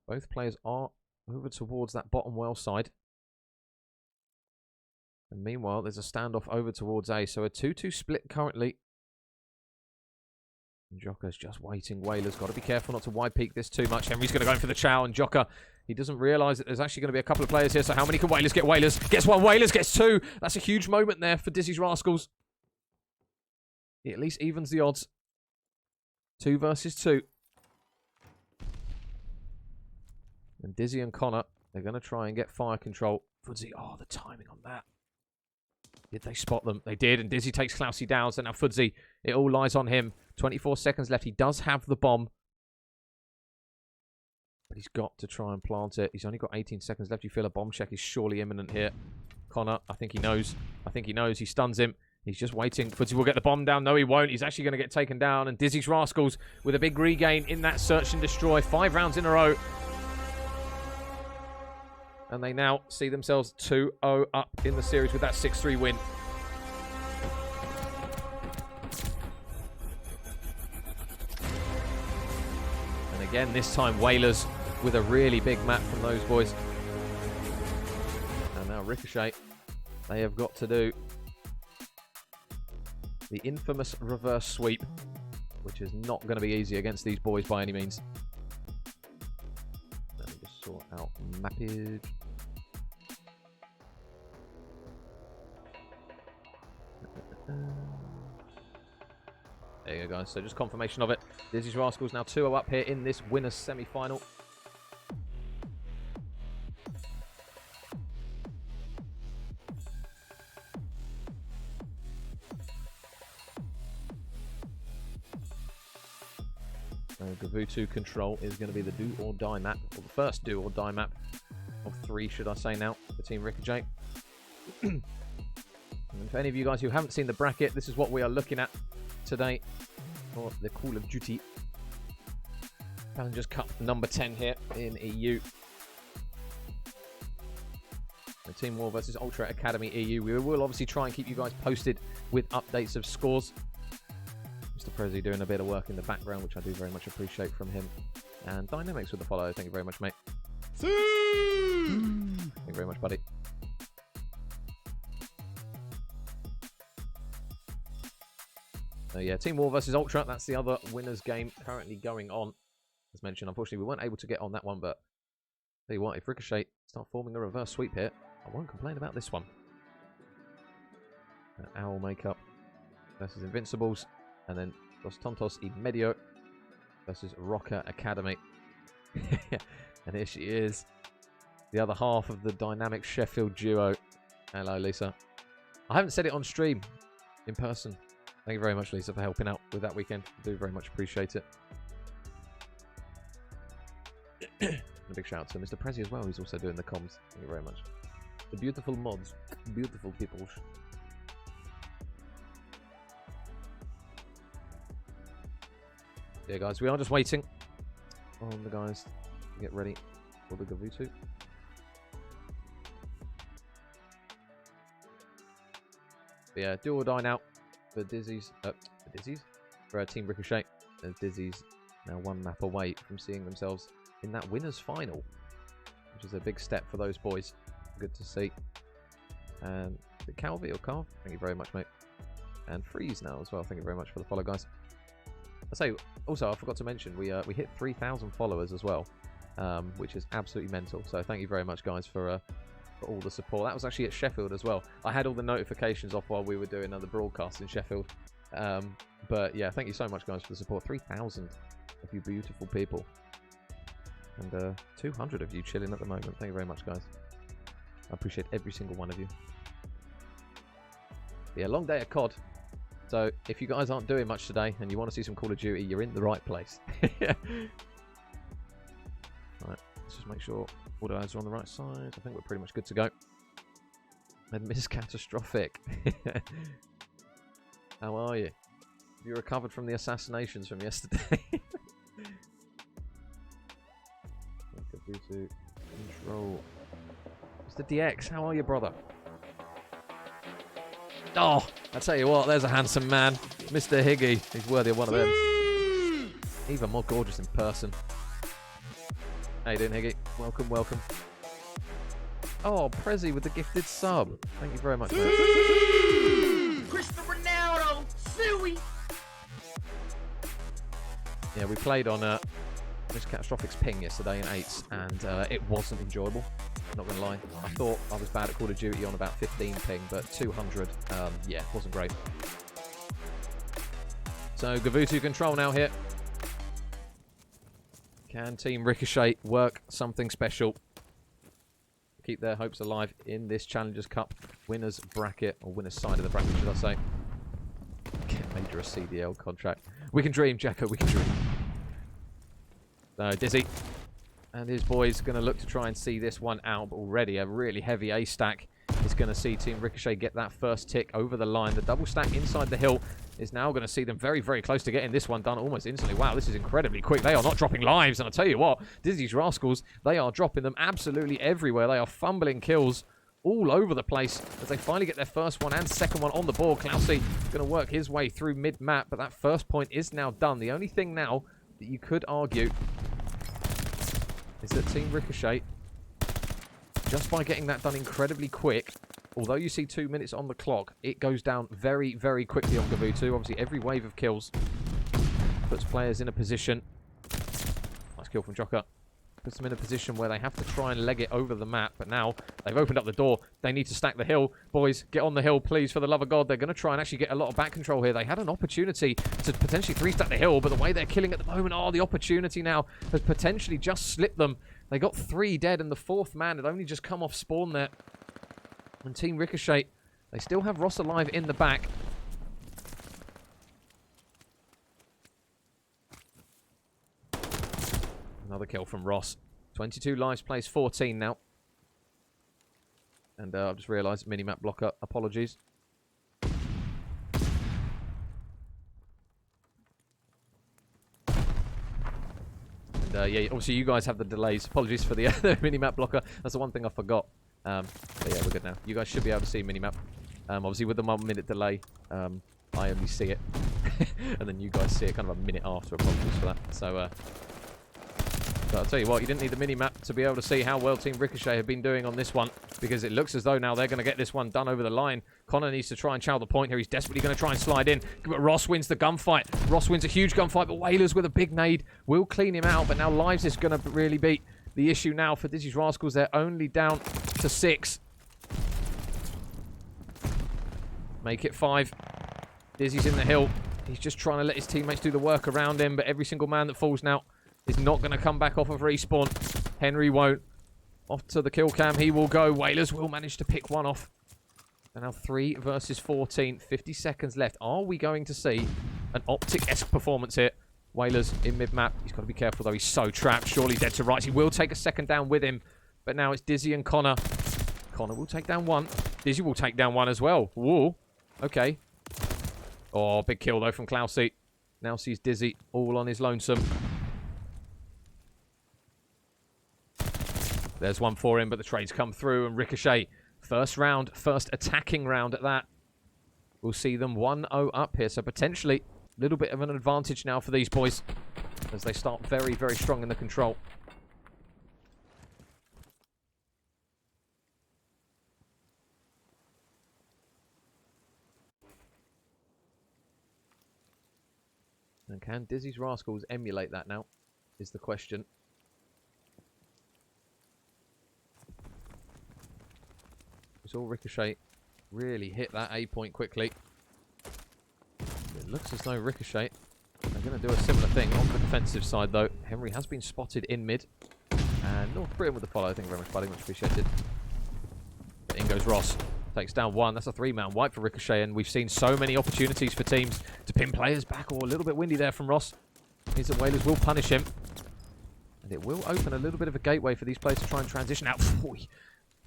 [SPEAKER 1] Both players are over towards that bottom well side. And meanwhile, there's a standoff over towards A. So a 2-2 split currently. And Joker's just waiting. Whalers got to be careful not to wide peek this too much. Henry's going to go in for the chow, and Joker, he doesn't realise that there's actually going to be a couple of players here. So how many can Whalers get? Whalers gets 1. Whalers gets 2. That's a huge moment there for Dizzy's Rascals. He at least evens the odds. 2 versus 2. And Dizzy and Connor, they're going to try and get fire control. Foodsy, oh, the timing on that. Did they spot them? They did, and Dizzy takes Clousey down. So now Foodsy, it all lies on him. 24 seconds left. He does have the bomb. But he's got to try and plant it. He's only got 18 seconds left. You feel a bomb check is surely imminent here. Connor, I think he knows. I think he knows. He stuns him. He's just waiting. Foodsy will get the bomb down. No, he won't. He's actually going to get taken down. And Dizzy's Rascals with a big regain in that search and destroy. 5 rounds in a row. And they now see themselves 2-0 up in the series with that 6-3 win. And again, this time Whalers with a really big map from those boys. And now Ricochet, they have got to do the infamous reverse sweep, which is not going to be easy against these boys by any means. Let me just sort out mappage. There you go, guys. So just confirmation of it. Dizzy's Rascals now 2-0 up here in this winners semi-final. Gavutu control is going to be the do or die map, or the first do or die map of 3, should I say now, for Team Ricochet. And for any of you guys who haven't seen the bracket, this is what we are looking at today for the Call of Duty Challengers Cup number 10 here in EU. The Team War versus Ultra Academy EU. We will obviously try and keep you guys posted with updates of scores. Mr. Prezi doing a bit of work in the background, which I do very much appreciate from him. And Dynamics with the follow. Thank you very much, mate. Thank you very much, buddy. So yeah, Team War versus Ultra. That's the other winners game currently going on. As mentioned, unfortunately, we weren't able to get on that one, but tell you what, if Ricochet start forming a reverse sweep here, I won't complain about this one. Owl makeup versus Invincibles, and then Los Tontos y Medio versus Rocker Academy. And here she is, the other half of the dynamic Sheffield duo. Hello, Lisa. I haven't said it on stream, in person. Thank you very much, Lisa, for helping out with that weekend. I do very much appreciate it. And a big shout out to Mr. Prezi as well, who's also doing the comms. Thank you very much. The beautiful mods. Beautiful people. Yeah, guys, we are just waiting on the guys to get ready for the Gavutu. But yeah, do or die now for Dizzy's. For Team Ricochet. As Dizzy's now one map away from seeing themselves in that winners final, which is a big step for those boys. Good to see. And is it Calvi or Carv? Thank you very much, mate. And Freeze now as well. Thank you very much for the follow, guys. I say also, I forgot to mention we hit 3,000 followers as well, which is absolutely mental. So thank you very much, guys, for all the support. That was actually at Sheffield as well. I had all the notifications off while we were doing another broadcast in Sheffield. But yeah, thank you so much, guys, for the support. 3,000 of you beautiful people. And 200 of you chilling at the moment. Thank you very much, guys. I appreciate every single one of you. Yeah, long day at COD. So if you guys aren't doing much today and you want to see some Call of Duty, you're in the right place. Right, let's just make sure all the eyes are on the right side. I think we're pretty much good to go. And Miss Catastrophic. How are you? Have you recovered from the assassinations from yesterday? Gavutu control. Mr. DX, how are you, brother? Oh, I tell you what, there's a handsome man. Mr. Higgy. He's worthy of one of them. Even more gorgeous in person. How you doing, Higgy? Welcome, welcome. Oh, Prezi with the gifted sub. Thank you very much, mate.
[SPEAKER 2] Cristiano Ronaldo, Suey.
[SPEAKER 1] Yeah, we played on Miss Catastrophic's ping yesterday in 8s, and it wasn't enjoyable. Not gonna lie, I thought I was bad at Call of Duty on about 15 ping, but 200, yeah, wasn't great. So Gavutu control now here. Can Team Ricochet work something special? Keep their hopes alive in this Challengers Cup winners bracket, or winners side of the bracket, should I say? Get Major a CDL contract. We can dream, Jacko, we can dream. So Dizzy and his boys going to look to try and see this one out, but already a really heavy A stack is going to see Team Ricochet get that first tick over the line. The double stack inside the hill is now going to see them very, very close to getting this one done almost instantly. Wow, this is incredibly quick. They are not dropping lives, and I tell you what, Dizzy's Rascals, they are dropping them absolutely everywhere. They are fumbling kills all over the place as they finally get their first one and second one on the board. Klausy going to work his way through mid-map, but that first point is now done. The only thing now that you could argue is that Team Ricochet, just by getting that done incredibly quick, although you see 2 minutes on the clock, it goes down very, very quickly on Gavutu. Obviously, every wave of kills puts players in a position. Nice kill from Joker. Puts them in a position where they have to try and leg it over the map. But now they've opened up the door. They need to stack the hill. Boys, get on the hill, please, for the love of God. They're going to try and actually get a lot of back control here. They had an opportunity to potentially 3-stack the hill, but the way they're killing at the moment, oh, the opportunity now has potentially just slipped them. They got 3 dead, and the 4th man had only just come off spawn there. And Team Ricochet, they still have Ross alive in the back. Another kill from Ross. 22 lives, plays 14 now. And I've just realised mini-map blocker. Apologies. And yeah, obviously you guys have the delays. Apologies for the mini-map blocker. That's the one thing I forgot. But yeah, we're good now. You guys should be able to see mini-map. Obviously with the 1 minute delay, I only see it. And then you guys see it kind of a minute after. Apologies for that. So, but I'll tell you what, you didn't need the mini-map to be able to see how well Team Ricochet have been doing on this one, because it looks as though now they're going to get this one done over the line. Connor needs to try and chow the point here. He's desperately going to try and slide in, but Ross wins the gunfight. Ross wins a huge gunfight, but Whalers with a big nade will clean him out, but now Lives is going to really be the issue now for Dizzy's Rascals. They're only down to 6. Make it 5. Dizzy's in the hill. He's just trying to let his teammates do the work around him, but every single man that falls now is not going to come back off of respawn. Henry won't. Off to the kill cam he will go. Whalers will manage to pick one off. And now 3 versus 14. 50 seconds left. Are we going to see an Optic-esque performance here? Whalers in mid-map. He's got to be careful though. He's so trapped. Surely dead to rights. He will take a second down with him. But now it's Dizzy and Connor. Connor will take down 1. Dizzy will take down 1 as well. Whoa. Okay. Oh, big kill though from Klausy. Now sees Dizzy all on his lonesome. There's one for him, but the trades come through, and Ricochet, first round, first attacking round at that. We'll see them 1-0 up here, so potentially a little bit of an advantage now for these boys as they start very, very strong in the control. And can Dizzy's Rascals emulate that now, is the question. We saw Ricochet really hit that A point quickly. It looks as though Ricochet are going to do a similar thing on the defensive side, though. Henry has been spotted in mid. And North Britain with the follow. Thank you very much, buddy. Much appreciated. But in goes Ross. Takes down 1. That's a 3-man wipe for Ricochet. And we've seen so many opportunities for teams to pin players back. Or a little bit windy there from Ross. Means that Whalers will punish him. And it will open a little bit of a gateway for these players to try and transition out. Tell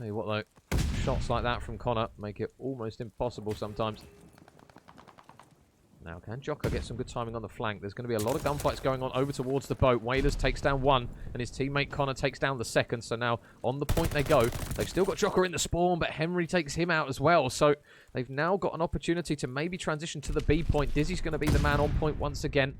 [SPEAKER 1] you what, though. Shots like that from Connor make it almost impossible sometimes. Now, can Jocko get some good timing on the flank? There's going to be a lot of gunfights going on over towards the boat. Whalers takes down 1, and his teammate Connor takes down the 2nd. So now, on the point they go. They've still got Jocko in the spawn, but Henry takes him out as well. So they've now got an opportunity to maybe transition to the B point. Dizzy's going to be the man on point once again.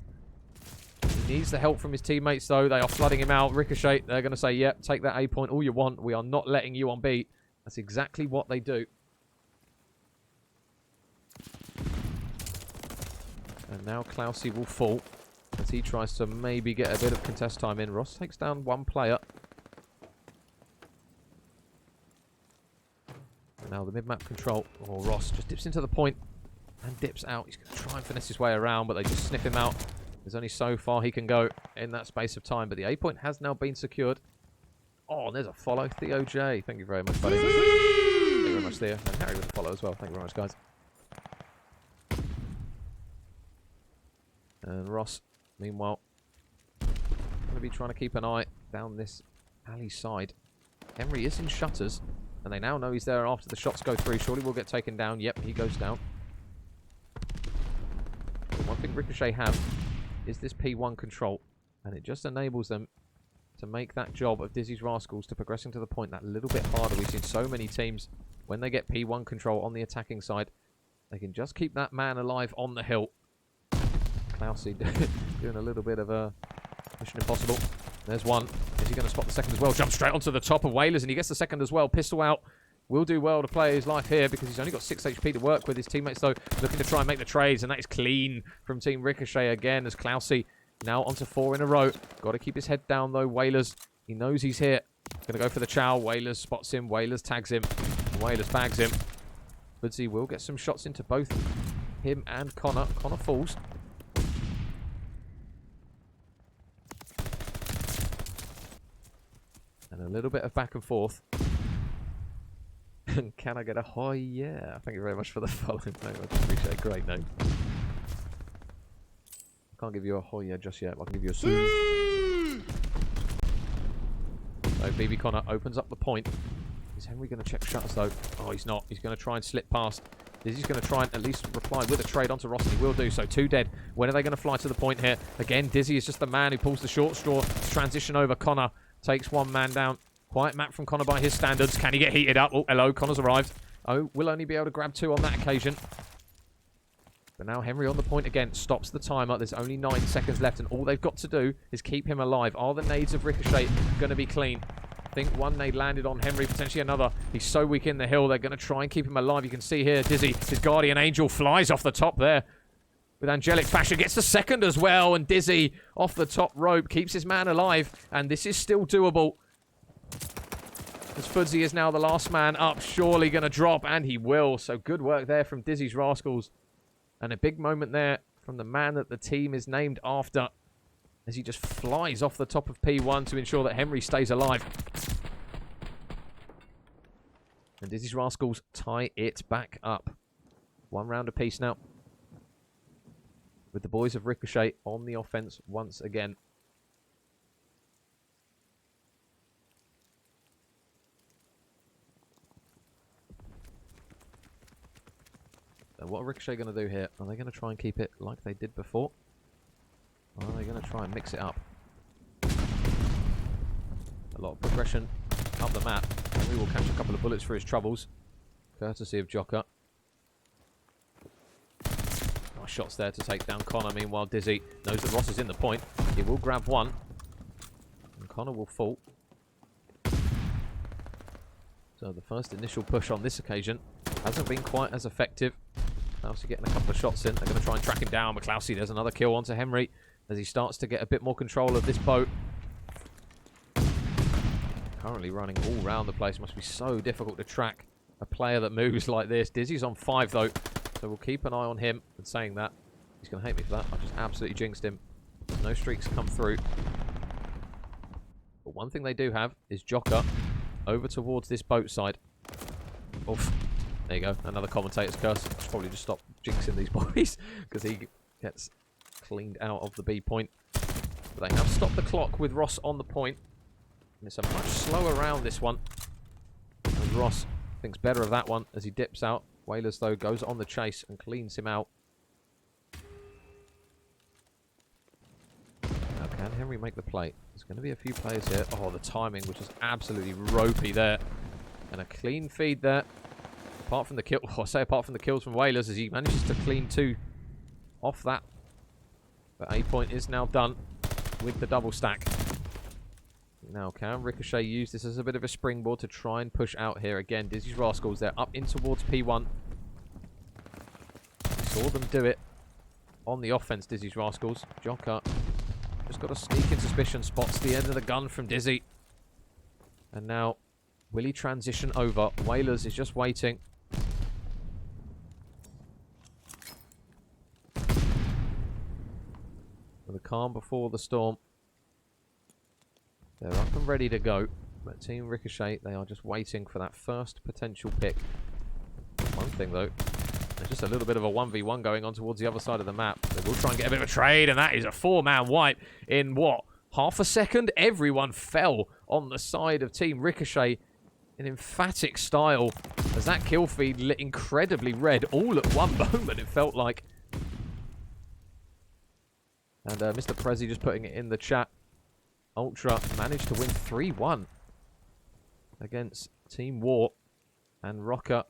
[SPEAKER 1] He needs the help from his teammates, though. They are flooding him out. Ricochet, they're going to say, yep, take that A point all you want. We are not letting you on B. That's exactly what they do. And now Klausy will fall as he tries to maybe get a bit of contest time in. Ross takes down 1 player. And now the mid-map control. Oh, Ross just dips into the point and dips out. He's going to try and finesse his way around, but they just sniff him out. There's only so far he can go in that space of time, but the A point has now been secured. Oh, and there's a follow. Theo J. Thank you very much, buddy. Thank you very much, Theo. And Harry with the follow as well. Thank you very much, guys. And Ross, meanwhile, going to be trying to keep an eye down this alley side. Henry is in shutters, and they now know he's there after the shots go through. Surely will get taken down. Yep, he goes down. But one thing Ricochet have is this P1 control, and it just enables them to make that job of Dizzy's Rascals to progressing to the point that little bit harder. We've seen so many teams, when they get P1 control on the attacking side, they can just keep that man alive on the hill. Klausy doing a little bit of a Mission Impossible. There's one. Is he going to spot the 2nd as well? Jumps straight onto the top of Whalers, and he gets the 2nd as well. Pistol out. Will do well to play his life here because he's only got 6 HP to work with. His teammates, though, looking to try and make the trades, and that is clean from Team Ricochet again as Klausy now onto 4 in a row. Got to keep his head down, though. Whalers, he knows he's here. Going to go for the chow. Whalers spots him. Whalers tags him. Whalers bags him. Woodsy will get some shots into both him and Connor. Connor falls. And a little bit of back and forth. And can I get a hi? Yeah. Thank you very much for the follow. I appreciate it. Great name. Can't give you a hi just yet. I can give you a soon. So BB Connor opens up the point. Is Henry going to check shutters, though? Oh, he's not. He's going to try and slip past. Dizzy's going to try and at least reply with a trade onto Ross, and he will do so. 2 dead. When are they going to fly to the point here? Again, Dizzy is just the man who pulls the short straw. Transition over. Connor takes 1 man down. Quiet map from Connor by his standards. Can he get heated up? Oh, hello. Connor's arrived. Oh, will only be able to grab 2 on that occasion. But now Henry on the point again. Stops the timer. There's only 9 seconds left, and all they've got to do is keep him alive. Are the nades of Ricochet going to be clean? I think 1 nade landed on Henry, potentially another. He's so weak in the hill, they're going to try and keep him alive. You can see here, Dizzy, his guardian angel, flies off the top there. With angelic fashion, gets the second as well. And Dizzy, off the top rope, keeps his man alive. And this is still doable. As Fudzy is now the last man up, surely going to drop, and he will. So good work there from Dizzy's Rascals. And a big moment there from the man that the team is named after, as he just flies off the top of P1 to ensure that Henry stays alive. And Dizzy's Rascals tie it back up. 1 round apiece now. With the boys of Ricochet on the offense once again. So what are Ricochet going to do here? Are they going to try and keep it like they did before? Or are they going to try and mix it up? A lot of progression up the map. And we will catch a couple of bullets for his troubles. Courtesy of Jokka. Nice shots there to take down Connor. Meanwhile, Dizzy knows that Ross is in the point. He will grab 1. And Connor will fall. So the first initial push on this occasion hasn't been quite as effective. Clousey getting a couple of shots in. They're going to try and track him down. But Clousey, there's another kill onto Henry as he starts to get a bit more control of this boat. Currently running all around the place. Must be so difficult to track a player that moves like this. Dizzy's on 5 though, so we'll keep an eye on him. And saying that, he's going to hate me for that. I just absolutely jinxed him. No streaks come through. But one thing they do have is Jokka over towards this boat side. Oof. There you go. Another commentator's curse. I should probably just stop jinxing these boys because he gets cleaned out of the B point. But they have stopped the clock with Ross on the point. And it's a much slower round, this one. And Ross thinks better of that one as he dips out. Whalers, though, goes on the chase and cleans him out. Now, can Henry make the play? There's going to be a few players here. Oh, the timing, which is absolutely ropey there. And a clean feed there. Apart from the kill, I say apart from the kills from Whalers, as he manages to clean 2 off that. But A point is now done with the double stack. Now, can Ricochet use this as a bit of a springboard to try and push out here again? Dizzy's Rascals, they're up in towards P1. We saw them do it on the offense, Dizzy's Rascals. Jokka just got a sneaking suspicion, spots the end of the gun from Dizzy. And now, will he transition over? Whalers is just waiting. For the calm before the storm. They're up and ready to go. But Team Ricochet, they are just waiting for that first potential pick. One thing, though, there's just a little bit of a 1v1 going on towards the other side of the map. They will try and get a bit of a trade, and that is a 4-man wipe in, what, half a second? Everyone fell on the side of Team Ricochet in emphatic style as that kill feed lit incredibly red all at one moment, it felt like. And Mr. Prezi just putting it in the chat. Ultra managed to win 3-1 against Team War, and Rocker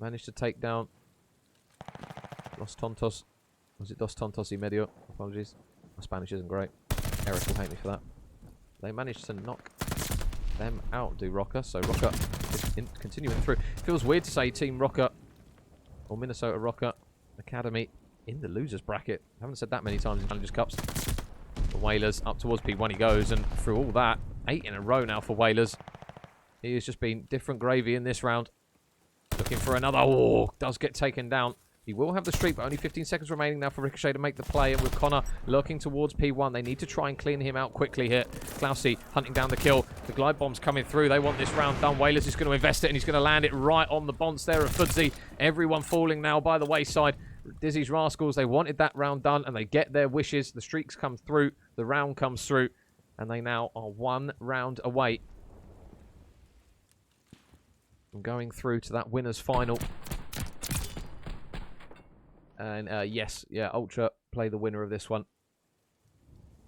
[SPEAKER 1] managed to take down Los Tontos. Was it Dos Tontos y Medio? Apologies. My Spanish isn't great. Eric will hate me for that. They managed to knock them out, do Rocker. So Rocker is continuing through. Feels weird to say Team Rocker or Minnesota Rocker Academy in the losers bracket. I haven't said that many times in Challengers Cups. The Whalers up towards P1 he goes, and through all that, 8 in a row now for Whalers. He has just been different gravy in this round. Looking for another. Oh, does get taken down. He will have the streak, but only 15 seconds remaining now for Ricochet to make the play. And with Connor lurking towards P1, they need to try and clean him out quickly here. Clousey hunting down the kill. The glide bomb's coming through. They want this round done. Whalers is going to invest it, and he's going to land it right on the bonds there of Fudzy. Everyone falling now by the wayside. Dizzy's Rascals, they wanted that round done, and they get their wishes. The streaks come through. The round comes through. And they now are 1 round away from going through to that winners final. And yes, yeah, Ultra play the winner of this one.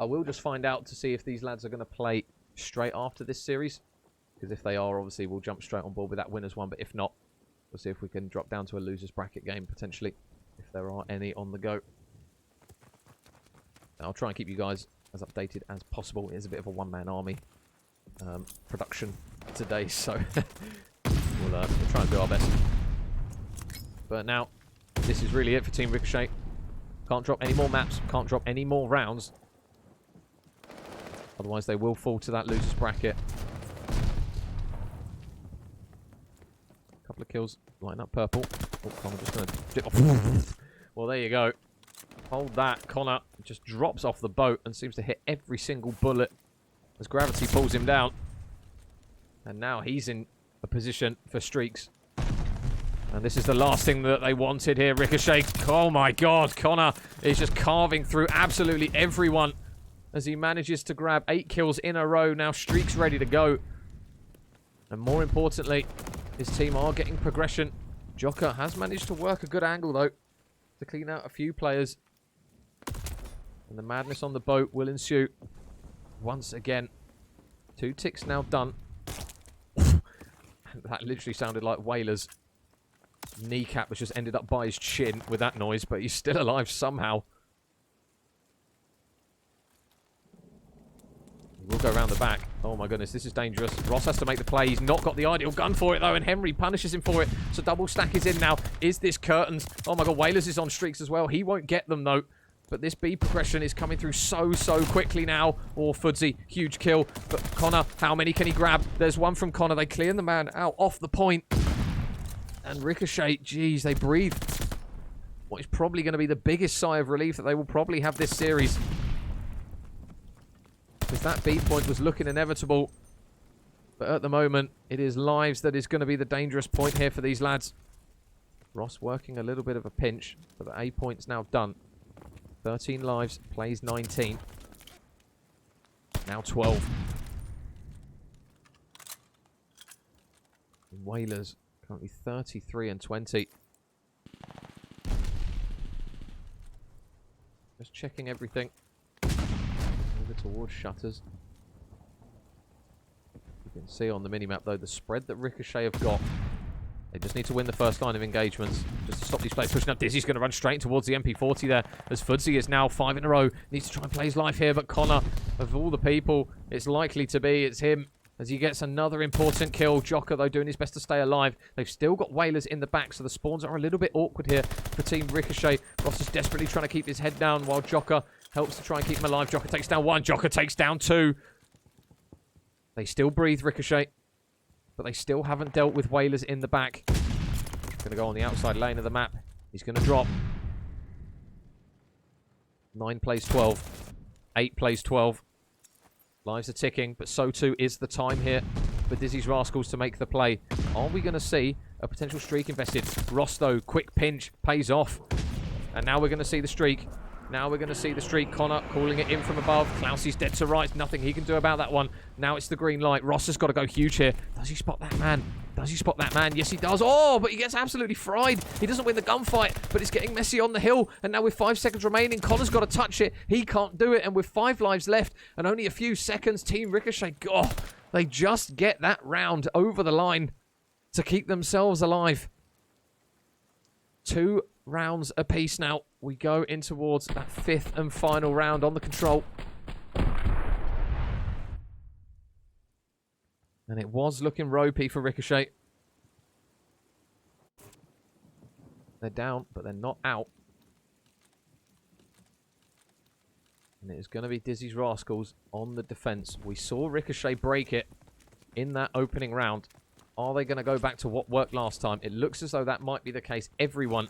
[SPEAKER 1] I will just find out to see if these lads are going to play straight after this series. Because if they are, obviously, we'll jump straight on board with that winners one. But if not, we'll see if we can drop down to a losers bracket game, potentially. If there are any on the go. I'll try and keep you guys as updated as possible. It is a bit of a one-man army production today. So we'll try and do our best. But now, this is really it for Team Ricochet. Can't drop any more maps. Can't drop any more rounds. Otherwise, they will fall to that losers bracket. Couple of kills. Lighting up purple. Oh, Connor just going to dip off. Well, there you go. Hold that. Connor just drops off the boat and seems to hit every single bullet as gravity pulls him down. And now he's in a position for streaks. And this is the last thing that they wanted here. Ricochet. Oh my god. Connor is just carving through absolutely everyone as he manages to grab 8 kills in a row. Now streaks ready to go. And more importantly, his team are getting progression. Joker has managed to work a good angle though to clean out a few players. And the madness on the boat will ensue. Once again, 2 ticks now done. That literally sounded like Whaler's kneecap was just ended up by his chin with that noise, but he's still alive somehow. We'll go around the back. Oh my goodness, this is dangerous. Ross has to make the play. He's not got the ideal gun for it though, and Henry punishes him for it. So double stack is in now. Is this curtains? Oh my god, Whalers is on streaks as well. He won't get them though. But this B progression is coming through so quickly now. Oh, Foodsy, huge kill. But Connor, how many can he grab? There's one from Connor. They clear the man out off the point. And Ricochet, geez, they breathe what is probably going to be the biggest sigh of relief that they will probably have this series. Because that B point was looking inevitable. But at the moment, it is lives that is going to be the dangerous point here for these lads. Ross working a little bit of a pinch, but the A point's now done. 13 lives, plays 19. Now 12. Whalers currently 33 and 20. Just checking everything. Over towards shutters. You can see on the minimap though the spread that Ricochet have got. They just need to win the first line of engagements just to stop these players pushing up. Dizzy's going to run straight towards the MP40 there as Foodsy is now 5 in a row. Needs to try and play his life here, but Connor, of all the people it's likely to be, it's him as he gets another important kill. Joker, though, doing his best to stay alive. They've still got Whalers in the back, so the spawns are a little bit awkward here for Team Ricochet. Ross is desperately trying to keep his head down while Joker helps to try and keep him alive. Joker takes down 1. Joker takes down 2. They still breathe, Ricochet, but they still haven't dealt with Whalers in the back. Going to go on the outside lane of the map. He's going to drop. 9 plays 12. 8 plays 12. Lives are ticking, but so too is the time here for Dizzy's Rascals to make the play. Are we going to see a potential streak invested? Ross, though, quick pinch, pays off. And now we're going to see the streak. Now we're going to see the streak. Connor calling it in from above. Klausy's dead to rights. Nothing he can do about that one. Now it's the green light. Ross has got to go huge here. Does he spot that man? Does he spot that man? Yes, he does. Oh, but he gets absolutely fried. He doesn't win the gunfight, but it's getting messy on the hill. And now with 5 seconds remaining, Connor's got to touch it. He can't do it. And with 5 lives left and only a few seconds, Team Ricochet, oh, they just get that round over the line to keep themselves alive. 2 rounds apiece now. We go in towards that 5th and final round on the control. And it was looking ropey for Ricochet. They're down, but they're not out. And it is going to be Dizzy's Rascals on the defense. We saw Ricochet break it in that opening round. Are they going to go back to what worked last time? It looks as though that might be the case. Everyone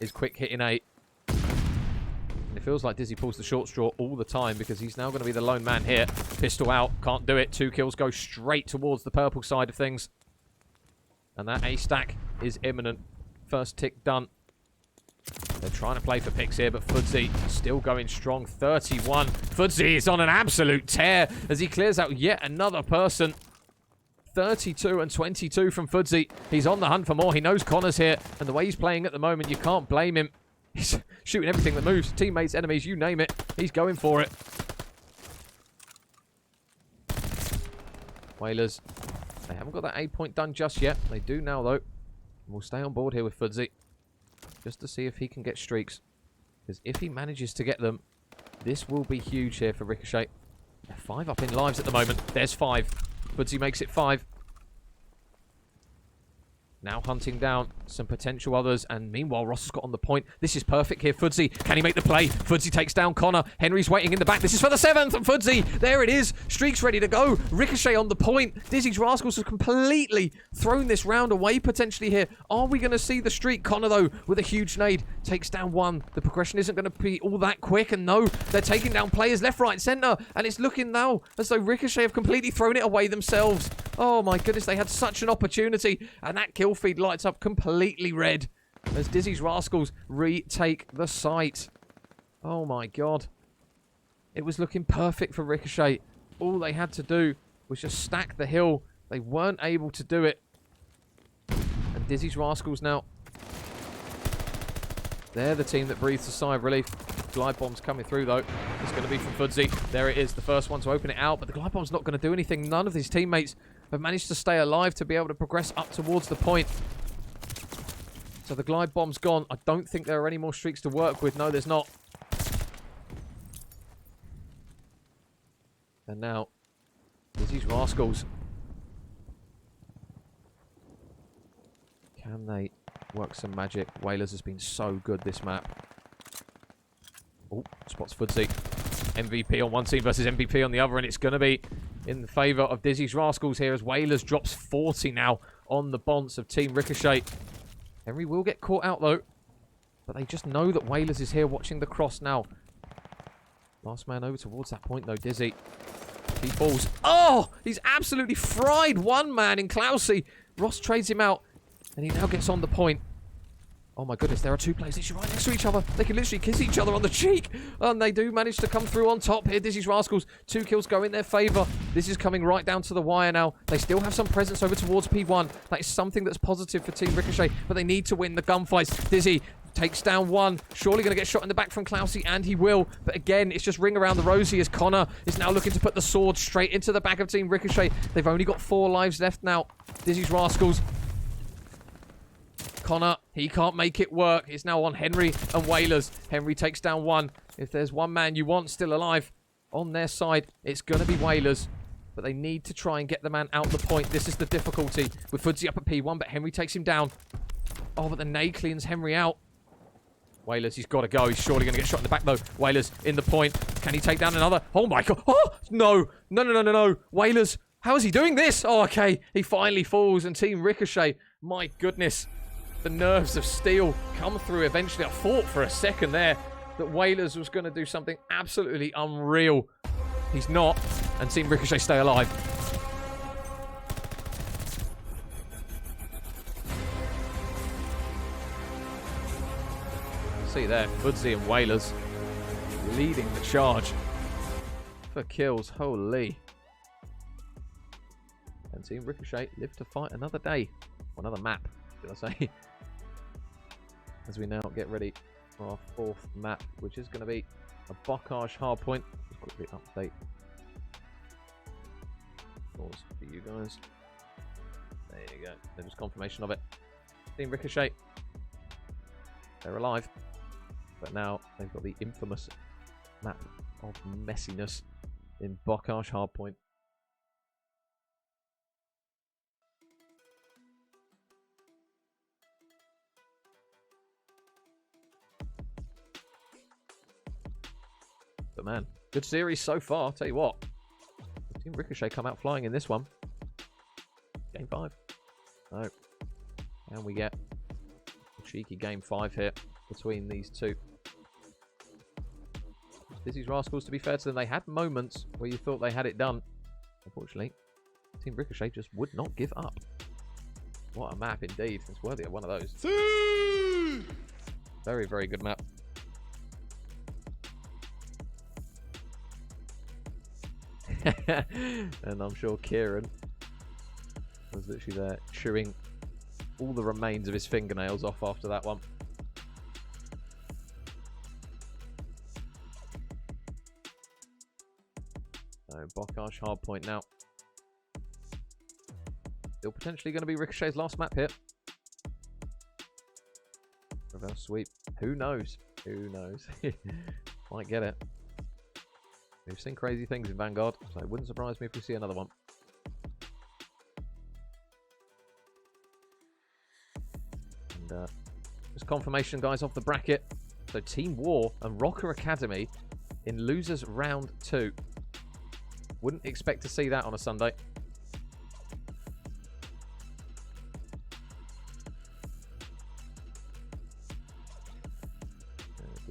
[SPEAKER 1] is quick hitting 8. And it feels like Dizzy pulls the short straw all the time because he's now going to be the lone man here. Pistol out. Can't do it. 2 kills go straight towards the purple side of things. And that A stack is imminent. First tick done. They're trying to play for picks here, but Foodsy still going strong. 31. Foodsy is on an absolute tear as he clears out yet another person. 32 and 22 from Fudzy. He's on the hunt for more. He knows Connor's here. And the way he's playing at the moment, you can't blame him. He's shooting everything that moves. Teammates, enemies, you name it. He's going for it. Whalers. They haven't got that A point done just yet. They do now, though. We'll stay on board here with Fudzy. Just to see if he can get streaks. Because if he manages to get them, this will be huge here for Ricochet. They're 5 up in lives at the moment. There's 5. Fudzy makes it 5. Now hunting down some potential others. And meanwhile, Ross has got on the point. This is perfect here. Fudzy, can he make the play? Fudzy takes down Connor. Henry's waiting in the back. This is for the 7th. And Fudzy, there it is. Streak's ready to go. Ricochet on the point. Dizzy's Rascals have completely thrown this round away potentially here. Are we going to see the streak? Connor, though, with a huge nade, takes down 1. The progression isn't going to be all that quick. And no, they're taking down players left, right, centre. And it's looking now as though Ricochet have completely thrown it away themselves. Oh my goodness, they had such an opportunity. And that kill feed lights up completely red as Dizzy's Rascals retake the site. Oh my god. It was looking perfect for Ricochet. All they had to do was just stack the hill. They weren't able to do it. And Dizzy's Rascals now, they're the team that breathes a sigh of relief. Glide bomb's coming through, though. It's going to be from Fudzy. There it is, the first one to open it out. But the glide bomb's not going to do anything. None of his teammates have managed to stay alive to be able to progress up towards the point. So the glide bomb's gone. I don't think there are any more streaks to work with. No, there's not. And now, Dizzy's Rascals. Can they work some magic? Whalers has been so good this map. Oh, spots Fudzy. MVP on one team versus MVP on the other, and it's going to be in the favour of Dizzy's Rascals here as Whalers drops 40 now on the bonds of Team Ricochet. Henry will get caught out, though, but they just know that Whalers is here watching the cross now. Last man over towards that point, though, Dizzy. He falls. Oh, he's absolutely fried one man in Klausy. Ross trades him out, and he now gets on the point. Oh my goodness, there are 2 players literally right next to each other. They can literally kiss each other on the cheek. And they do manage to come through on top here. Dizzy's Rascals, 2 kills go in their favour. This is coming right down to the wire now. They still have some presence over towards P1. That is something that's positive for Team Ricochet. But they need to win the gunfights. Dizzy takes down 1. Surely going to get shot in the back from Klausy, and he will. But again, it's just ring around the rosy as Connor is now looking to put the sword straight into the back of Team Ricochet. They've only got 4 lives left now. Dizzy's Rascals. Connor, he can't make it work. It's now on Henry and Whalers. Henry takes down 1. If there's one man you want still alive on their side, it's going to be Whalers. But they need to try and get the man out the point. This is the difficulty with Fudzy up at P1, but Henry takes him down. Oh, but the nade cleans Henry out. Whalers, he's got to go. He's surely going to get shot in the back, though. Whalers in the point. Can he take down another? Oh, my God. Oh, no. No. Whalers, how is he doing this? Oh, okay. He finally falls, and Team Ricochet, my goodness. The nerves of steel come through eventually. I thought for a second there that Whalers was going to do something absolutely unreal. He's not. And Team Ricochet stay alive. See there, Fudzy and Whalers leading the charge for kills. Holy. And Team Ricochet live to fight another day. Or another map, should I say. As we now get ready for our 4th map, which is going to be a Bocage hardpoint. Just quickly update. Pause for you guys. There you go. There's just confirmation of it. Team Ricochet. They're alive. But now they've got the infamous map of messiness in Bocage hardpoint. But man, good series so far. I'll tell you what. Team Ricochet come out flying in this one. Game 5. So, and we get a cheeky game 5 here between these two. Dizzy's Rascals, to be fair to them, they had moments where you thought they had it done. Unfortunately, Team Ricochet just would not give up. What a map indeed. It's worthy of one of those. Very, very good map. And I'm sure Kieran was literally there chewing all the remains of his fingernails off after that one. So Bocage, hard point now. Still potentially going to be Ricochet's last map here. Reverse sweep. Who knows? Who knows? Might get it. We've seen crazy things in Vanguard, so it wouldn't surprise me if we see another one. And just confirmation, guys, of the bracket. So Team War and Rocker Academy in losers round 2. Wouldn't expect to see that on a Sunday.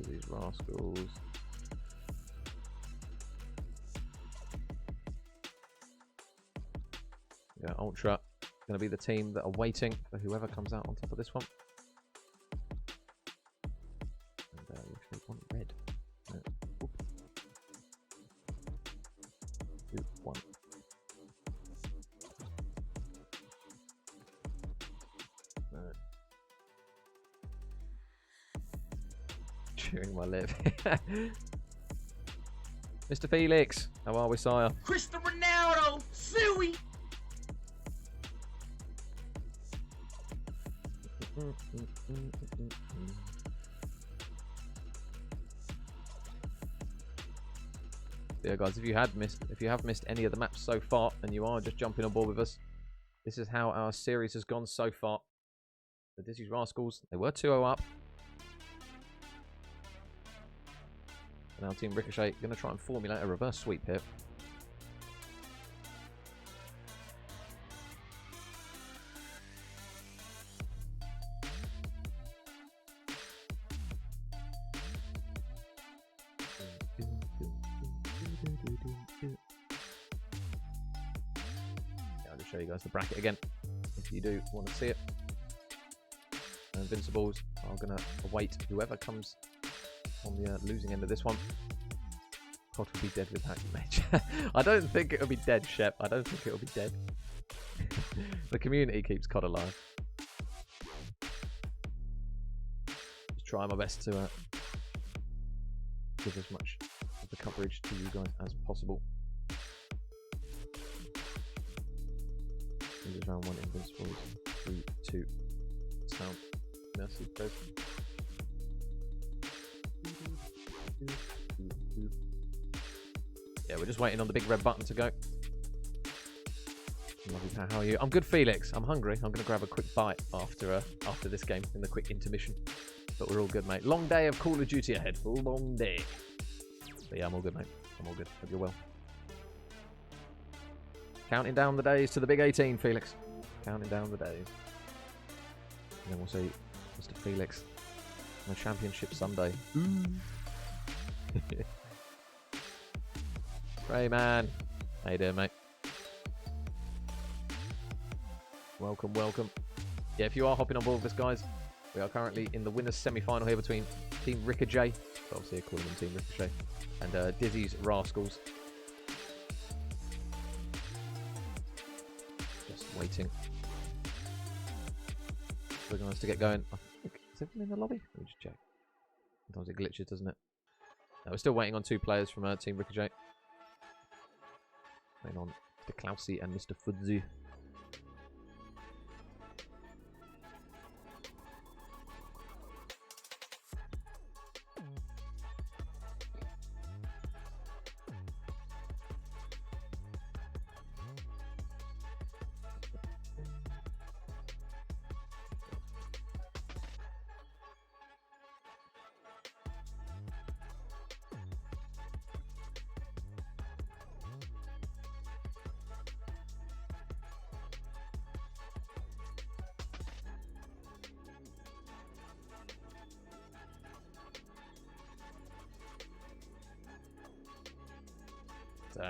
[SPEAKER 1] These rascals. Yeah, Ultra going to be the team that are waiting for whoever comes out on top of this one. And we actually want red. No. 2, 1. No. Chewing my lip. Mr. Felix, how are we, sire?
[SPEAKER 2] Cristiano Ronaldo, Suey. Yeah, guys, if you have missed any of the maps so far and you are just jumping on board with us, this is how our series has gone so far. The Dizzy's Rascals, they were 2-0 up. And now Team Ricochet going to try and formulate a reverse sweep here. I'll just show you guys the bracket again if you do want to see it. And Invincibles are going to await whoever comes on the losing end of this one. COD will be dead with that match. I don't think it'll be dead, Shep. I don't think it'll be dead. The community keeps COD alive. Just try my best to give as much of the coverage to you guys as possible. This is round 1 Invincibles. 3, 2. Sound. Mercy, Fred. Yeah, we're just waiting on the big red button to go. Lovely, pal. How are you? I'm good, Felix. I'm hungry. I'm going to grab a quick bite after this game in the quick intermission. But we're all good, mate. Long day of Call of Duty ahead. Full long day. But yeah, I'm all good, mate. I'm all good. Hope you're well. Counting down the days to the big 18, Felix. Counting down the days. And then we'll see Mr. Felix on the Championship Sunday. Rayman, how you doing, mate? Welcome, welcome. Yeah, if you are hopping on board with us, guys, we are currently in the winners' semi-final here between Team Ricochet, obviously calling them Team Ricochet, and Dizzy's Rascals. Just waiting for the guys to get going. I think, is everyone in the lobby? Let me just check. Sometimes it glitches, doesn't it? No, we're still waiting on 2 players from Team Ricochet. Waiting on Mr. Klausy and Mr. Fudzy.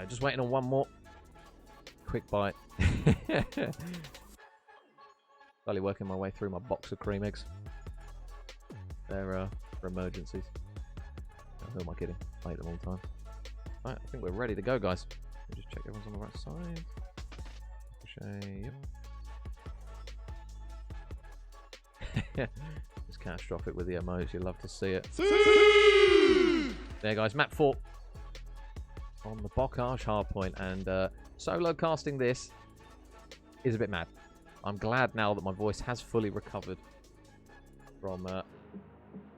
[SPEAKER 2] Just waiting on one more quick bite. Slowly working my way through my box of cream eggs. They're for emergencies. Who am I kidding? I eat them all the time. Right, I think we're ready to go, guys. Let me just check everyone's on the right side. Ricochet, yep.
[SPEAKER 1] It's catastrophic with the emotes. You love to see it. There, guys. Map 4 on the Bocage hardpoint, and solo casting this is a bit mad. I'm glad now that my voice has fully recovered from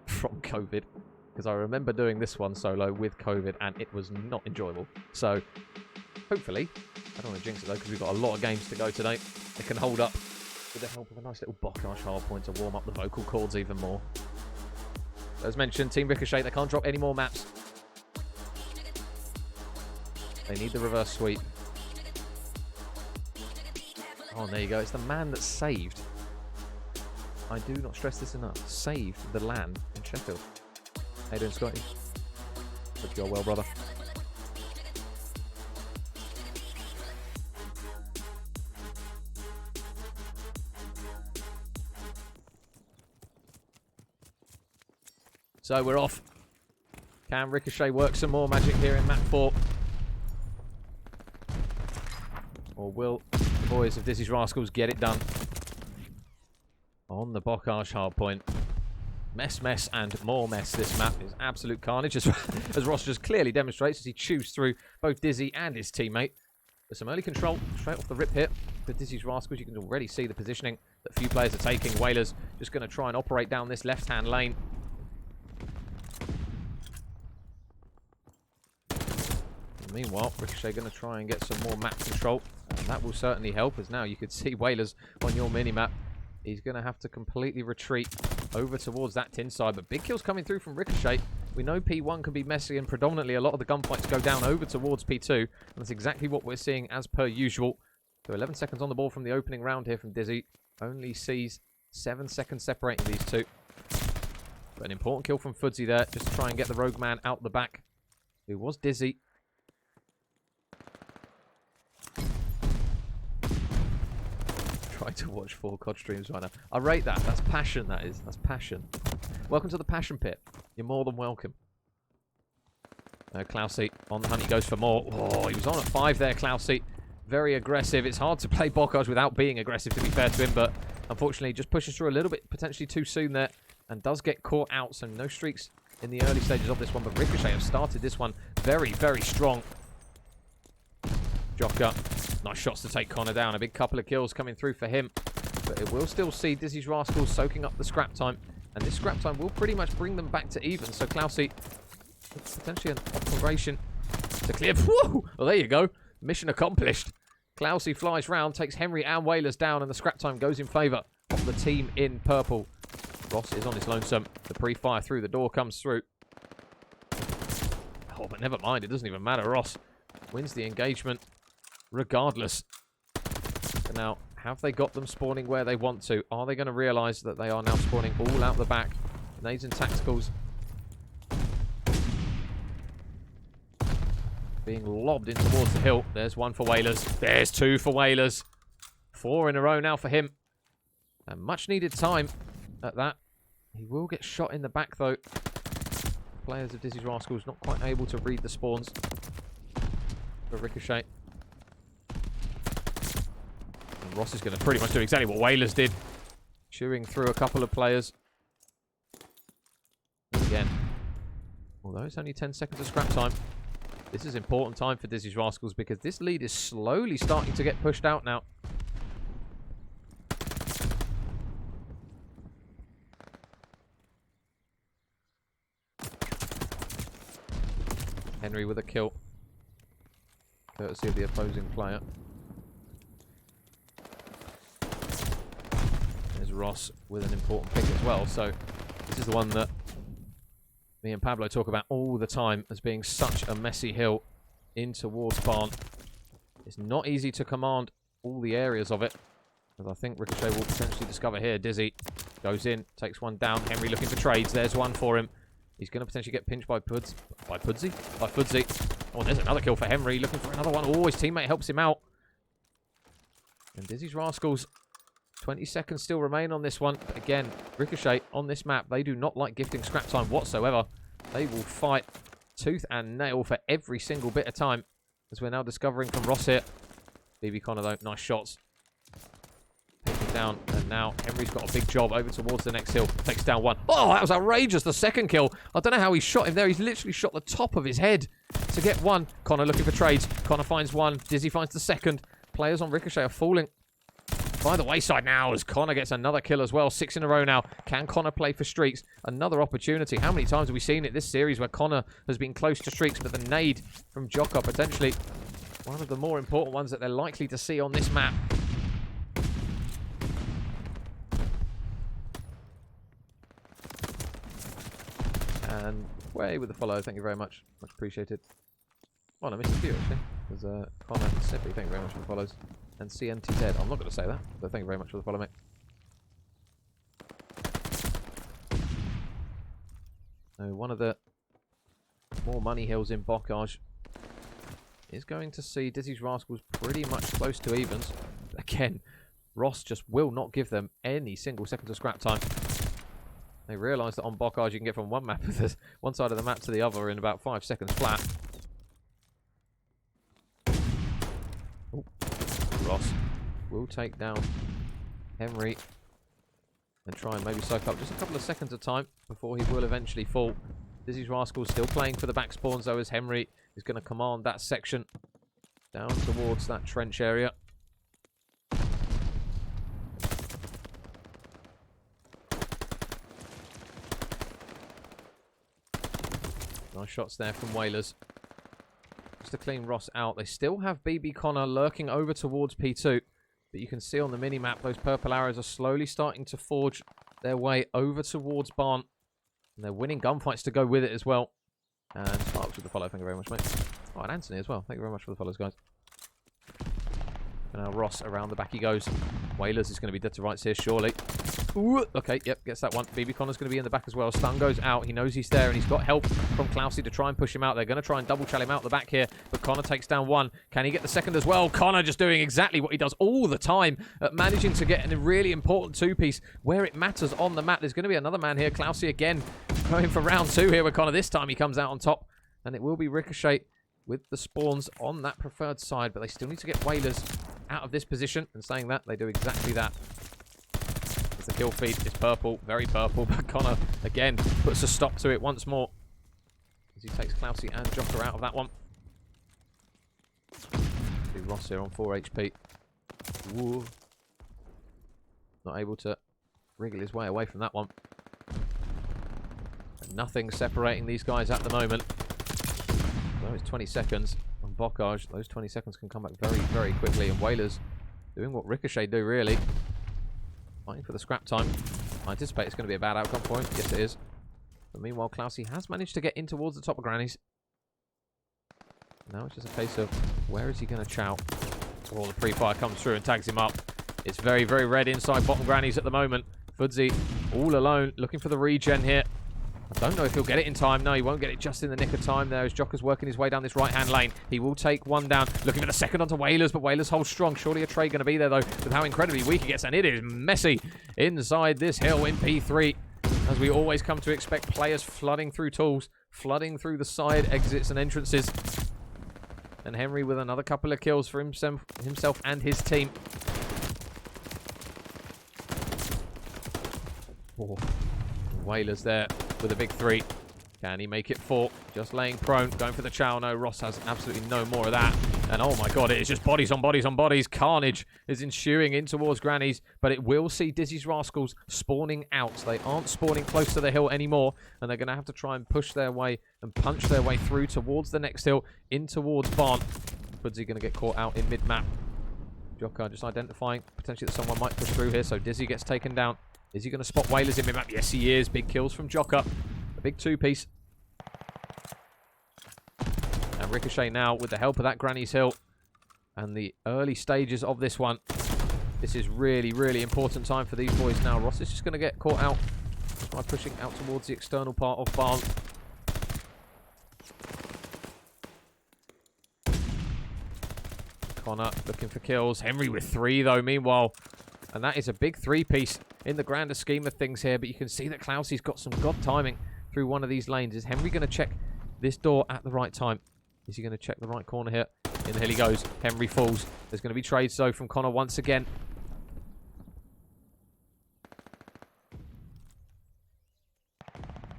[SPEAKER 1] COVID, because I remember doing this one solo with COVID, and it was not enjoyable. So hopefully, I don't want to jinx it though, because we've got a lot of games to go today. It can hold up with the help of a nice little Bocage hardpoint to warm up the vocal cords even more. As mentioned, Team Ricochet, they can't drop any more maps. They need the reverse sweep. Oh, and there you go. It's the man that saved. I do not stress this enough. Saved the LAN in Sheffield. How you doing, Scotty? Hope you're well, brother. So we're off. Can Ricochet work some more magic here in map 4? Or will the boys of Dizzy's Rascals get it done? On the Bocage hardpoint. Mess, and more mess. This map is absolute carnage, as Ross just clearly demonstrates as he chews through both Dizzy and his teammate. There's some early control straight off the rip here for Dizzy's Rascals. You can already see the positioning that a few players are taking. Whalers just going to try and operate down this left-hand lane. Meanwhile, Ricochet going to try and get some more map control. And that will certainly help, as now you could see Whalers on your mini-map. He's going to have to completely retreat over towards that tin side. But big kills coming through from Ricochet. We know P1 can be messy, and predominantly a lot of the gunfights go down over towards P2. And that's exactly what we're seeing as per usual. So 11 seconds on the ball from the opening round here from Dizzy. Only sees 7 seconds separating these two. But an important kill from Fudzy there, just to try and get the Rogue Man out the back. Who was Dizzy. Try to watch 4 COD streams right now. I rate that. That's passion, that is. That's passion. Welcome to the Passion Pit. You're more than welcome. Klausy on the hunt. He goes for more. Oh, he was on at 5 there, Klausy. Very aggressive. It's hard to play Bocage without being aggressive, to be fair to him, but unfortunately just pushes through a little bit, potentially too soon there, and does get caught out. So no streaks in the early stages of this one, but Ricochet have started this one very, very strong. Joker. Nice shots to take Connor down. A big couple of kills coming through for him. But it will still see Dizzy's Rascals soaking up the scrap time. And this scrap time will pretty much bring them back to even. So Klausy, it's potentially an operation to clear. Woo! Well, there you go. Mission accomplished. Klausy flies round, takes Henry and Whalers down, and the scrap time goes in favour of the team in purple. Ross is on his lonesome. The pre-fire through the door comes through. Oh, but never mind. It doesn't even matter. Ross wins the engagement regardless. So now, have they got them spawning where they want to? Are they going to realise that they are now spawning all out the back? Nades and tacticals being lobbed in towards the hill. There's one for Whalers. There's 2 for Whalers. 4 in a row now for him. And much needed time at that. He will get shot in the back though. Players of Dizzy's Rascals not quite able to read the spawns for Ricochet. And Ross is going to pretty much do exactly what Whalers did. Chewing through a couple of players. Again, although it's only 10 seconds of scrap time, this is important time for Dizzy's Rascals because this lead is slowly starting to get pushed out now. Henry with a kill, courtesy of the opposing player. There's Ross with an important pick as well. So this is the one that me and Pablo talk about all the time as being such a messy hill in towards Barn. It's not easy to command all the areas of it, as I think Ricochet will potentially discover here. Dizzy goes in, takes one down. Henry looking for trades. There's one for him. He's going to potentially get pinched by Fudzy. Oh, there's another kill for Henry. Looking for another one. Oh, his teammate helps him out. And Dizzy's Rascals, 20 seconds still remain on this one. But again, Ricochet on this map, they do not like gifting scrap time whatsoever. They will fight tooth and nail for every single bit of time. As we're now discovering from Ross here. BB Connor, though, nice shots. Taking down, and now Henry's got a big job over towards the next hill. Takes down one. Oh, that was outrageous, the second kill. I don't know how he shot him there. He's literally shot the top of his head to get one. Connor looking for trades. Connor finds one. Dizzy finds the second. Players on Ricochet are falling by the wayside now as Connor gets another kill as well. 6 in a row now. Can Connor play for streaks? Another opportunity. How many times have we seen it this series where Connor has been close to streaks, but the nade from Joka potentially one of the more important ones that they're likely to see on this map. And way with the follow. Thank you very much. Much appreciated. Oh, I missed a few actually. There's Connor and Sippy. Thank you very much for the follows. And CNTZ. I'm not going to say that, but thank you very much for the follow, mate. So one of the more money hills in Bocage is going to see Dizzy's Rascals pretty much close to evens. Again, Ross just will not give them any single second of scrap time. They realise that on Bocage you can get from one map, one side of the map to the other in about 5 seconds flat. Ooh. Ross will take down Henry and try and maybe soak up just a couple of seconds of time before he will eventually fall. Dizzy's Rascals still playing for the back spawns though, as Henry is going to command that section down towards that trench area. Nice shots there from Whalers. Just to clean Ross out. They still have BB Connor lurking over towards P2. But you can see on the mini-map, those purple arrows are slowly starting to forge their way over towards Barn. And they're winning gunfights to go with it as well. And Sparks with the follow. Thank you very much, mate. Oh, and Anthony as well. Thank you very much for the follows, guys. And now Ross around the back he goes. Whalers is going to be dead to rights here, surely. Ooh, okay, yep, gets that one. BB Connor's going to be in the back as well. Stun goes out. He knows he's there, and he's got help from Klausy to try and push him out. They're going to try and double chal him out the back here, but Connor takes down one. Can he get the second as well? Connor just doing exactly what he does all the time, managing to get a really important two-piece where it matters on the map. There's going to be another man here. Klausy again going for round 2 here with Connor. This time he comes out on top, and it will be Ricochet with the spawns on that preferred side, but they still need to get Whalers out of this position, and saying that, they do exactly that. As the kill feed is purple, very purple, but Connor again puts a stop to it once more as he takes Klausy and Joka out of that one. See Ross here on 4 HP. Ooh. Not able to wriggle his way away from that one. And nothing separating these guys at the moment. Well, it's 20 seconds on Bocage. Those 20 seconds can come back very, very quickly. And Whalers doing what Ricochet do, really. Fighting for the scrap time. I anticipate it's going to be a bad outcome for him. Yes, it is. But meanwhile, Klausy has managed to get in towards the top of Granny's. Now it's just a case of where is he going to chow? Or the pre-fire comes through and tags him up. It's very, very red inside bottom Granny's at the moment. Fudzy all alone, looking for the regen here. I don't know if he'll get it in time. No, he won't get it just in the nick of time there as Joker's working his way down this right-hand lane. He will take one down. Looking for the second onto Whalers, but Whalers holds strong. Surely a trade going to be there, though, with how incredibly weak he gets. And it is messy inside this hill in P3. As we always come to expect, players flooding through tools, flooding through the side exits and entrances. And Henry with another couple of kills for himself and his team. Oh, Whalers there with a big 3. Can he make it 4? Just laying prone, going for the chow. No, Ross has absolutely no more of that. And oh my god, it is just bodies on bodies on bodies. Carnage is ensuing in towards Granny's, but it will see Dizzy's Rascals spawning out. They aren't spawning close to the hill anymore, and they're going to have to try and push their way and punch their way through towards the next hill, in towards Barn. Fudzy going to get caught out in mid-map. Joka just identifying potentially that someone might push through here, so Dizzy gets taken down. Is he going to spot Whalers in mid-map? Yes, he is. Big kills from Joka. A big 2-piece. And Ricochet now with the help of that Granny's Hill and the early stages of this one. This is really, really important time for these boys now. Ross is just going to get caught out by pushing out towards the external part of Barn. Connor looking for kills. Henry with 3 though, meanwhile. And that is a big 3-piece in the grander scheme of things here. But you can see that Klausy's got some god timing through one of these lanes. Is Henry going to check this door at the right time? Is he going to check the right corner here? In the hill he goes. Henry falls. There's going to be trades, though, from Connor once again.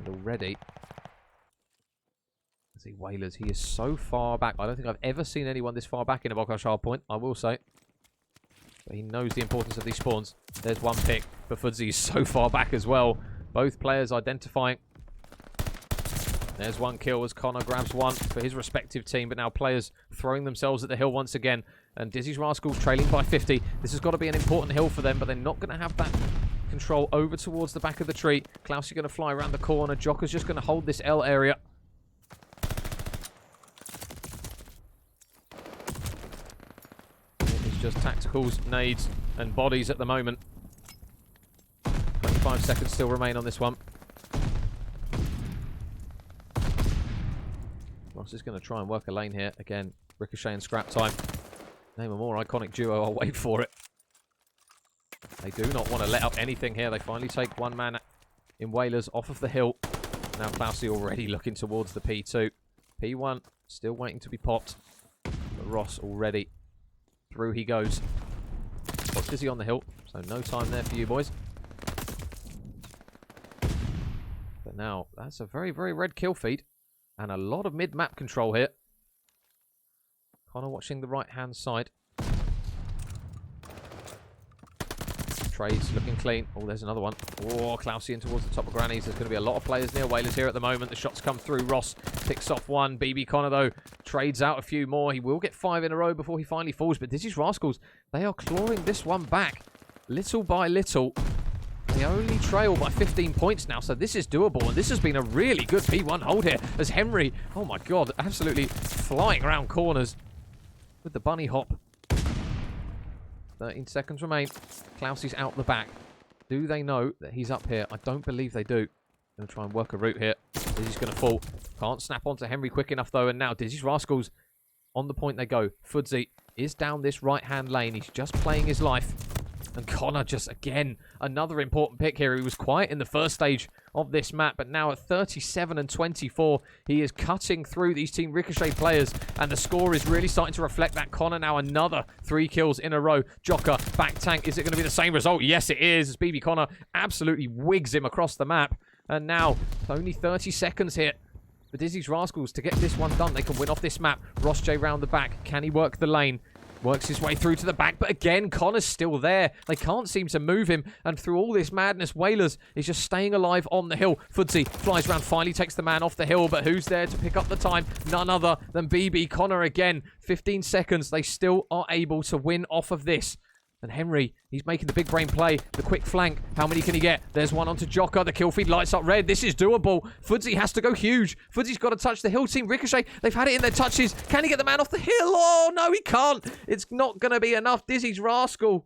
[SPEAKER 1] And already, see Whalers, he is so far back. I don't think I've ever seen anyone this far back in a Bokash hardpoint, I will say. But he knows the importance of these spawns. There's one pick, but Fudzy is so far back as well. Both players identifying. There's one kill as Connor grabs one for his respective team, but now players throwing themselves at the hill once again. And Dizzy's Rascals trailing by 50. This has got to be an important hill for them, but they're not going to have that control over towards the back of the tree. Klaus is going to fly around the corner. Jocker's just going to hold this L area. It is just tacticals, nades, and bodies at the moment. 25 seconds still remain on this one. Ross is going to try and work a lane here. Again, Ricochet and Scrap time. Name a more iconic duo, I'll wait for it. They do not want to let up anything here. They finally take one man in Whalers off of the hill. Now Klausy already looking towards the P2. P1 still waiting to be popped. But Ross already through he goes. Got Dizzy on the hill, so no time there for you boys. But now, that's a very, very red kill feed. And a lot of mid-map control here. Connor watching the right-hand side. Trades looking clean. Oh, there's another one. Oh, Klausy in towards the top of Granny's. There's going to be a lot of players near Whalers here at the moment. The shots come through. Ross picks off one. BB Connor, though, trades out a few more. He will get 5 in a row before he finally falls. But Dizzy's Rascals, they are clawing this one back little by little. They only trail by 15 points now, so this is doable. And this has been a really good P1 hold here as Henry, oh my god, absolutely flying around corners with the bunny hop. 13 seconds remain. Klausy's out the back. Do they know that he's up here? I don't believe they do. Going to try and work a route here. Dizzy's going to fall. Can't snap onto Henry quick enough, though. And now Dizzy's Rascals on the point they go. Fudzy is down this right-hand lane. He's just playing his life. And Connor just, again, another important pick here. He was quiet in the first stage of this map, but now at 37 and 24, he is cutting through these Team Ricochet players, and the score is really starting to reflect that. Connor now another 3 kills in a row. Jocker, back tank. Is it going to be the same result? Yes, it is, as BB Connor absolutely wigs him across the map. And now, only 30 seconds here for Dizzy's Rascals to get this one done. They can win off this map. Ross J round the back. Can he work the lane? Works his way through to the back, but again, Connor's still there. They can't seem to move him, and through all this madness, Whalers is just staying alive on the hill. Fudzy flies around, finally takes the man off the hill, but who's there to pick up the time? None other than BB Connor again. 15 seconds, they still are able to win off of this. And Henry, he's making the big brain play. The quick flank. How many can he get? There's one onto Jocker. The kill feed lights up red. This is doable. Fudzy has to go huge. Fudzy's got to touch the hill. Team Ricochet, they've had it in their touches. Can he get the man off the hill? Oh, no, he can't. It's not going to be enough. Dizzy's Rascal.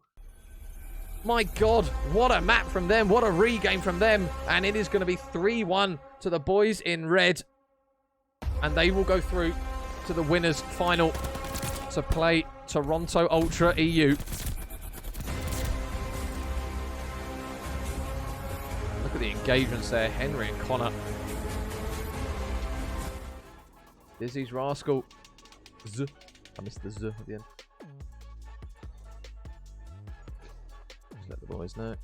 [SPEAKER 1] My God, what a map from them. What a regame from them. And it is going to be 3-1 to the boys in red. And they will go through to the winners final to play Toronto Ultra EU. Look at the engagements there. Henry and Connor. Dizzy's Rascal. Z. I missed the Z at the end. Just let the boys know.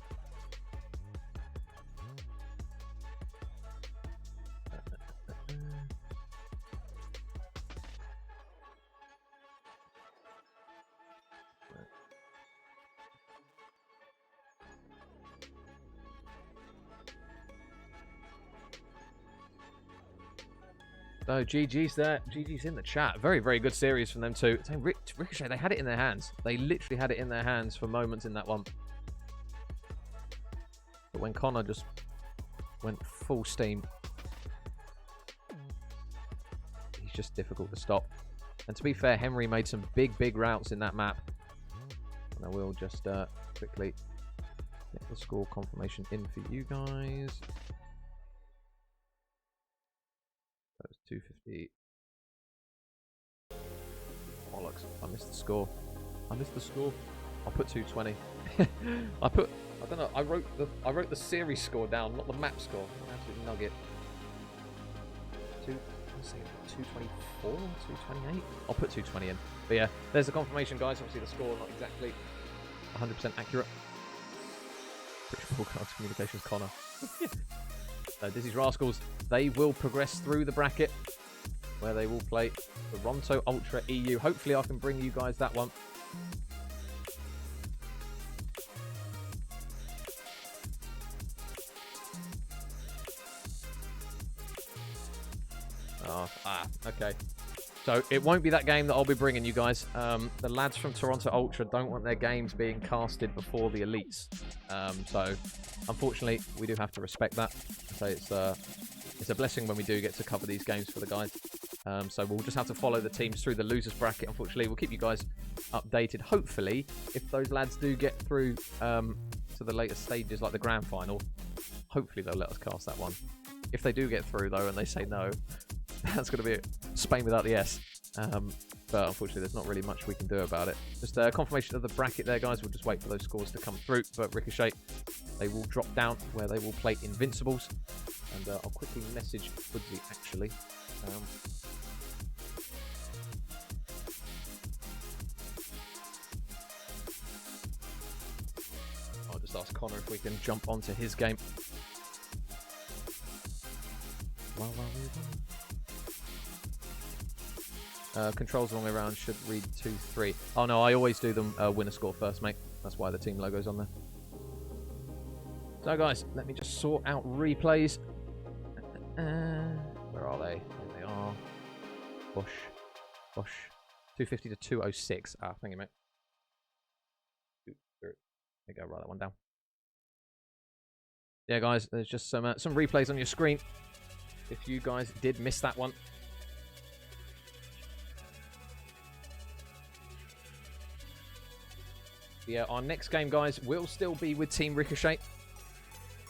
[SPEAKER 1] So GG's there. GG's in the chat. Very, very good series from them too. Ricochet, they had it in their hands. They literally had it in their hands for moments in that one. But when Connor just went full steam, he's just difficult to stop. And to be fair, Henry made some big, big routes in that map. And I will just quickly get the score confirmation in for you guys. That was 250. Bollocks. I missed the score. I missed the score. I'll put 220. I don't know, I wrote the series score down, not the map score. Absolute nugget. 224? 228? I'll put 220 in. But yeah, there's the confirmation, guys. Obviously the score not exactly 100% accurate. British Broadcast Communications Connor. Dizzy's Rascals, they will progress through the bracket where they will play Toronto Ultra EU. Hopefully I can bring you guys that one. Okay. So it won't be that game that I'll be bringing you guys. The lads from Toronto Ultra don't want their games being casted before the elites. So unfortunately, we do have to respect that. So it's a blessing when we do get to cover these games for the guys. So we'll just have to follow the teams through the losers bracket. Unfortunately, we'll keep you guys updated. Hopefully, if those lads do get through to the later stages, like the grand final, hopefully they'll let us cast that one. If they do get through, though, and they say no, that's going to be Spain without the S. But unfortunately, there's not really much we can do about it. Just confirmation of the bracket there, guys. We'll just wait for those scores to come through. But Ricochet, they will drop down where they will play Invincibles. And I'll quickly message Foodsy, actually. I'll just ask Connor if we can jump onto his game. Controls along the way around should read 2-3. Oh no, I always do them winner score first, mate. That's why the team logo's on there. So guys, let me just sort out replays. Where are they? There they are. Bosh. 250 to 206. Ah, thank you, mate. There you go, write that one down. Yeah, guys, there's just some replays on your screen. If you guys did miss that one. Yeah, our next game, guys, will still be with Team Ricochet.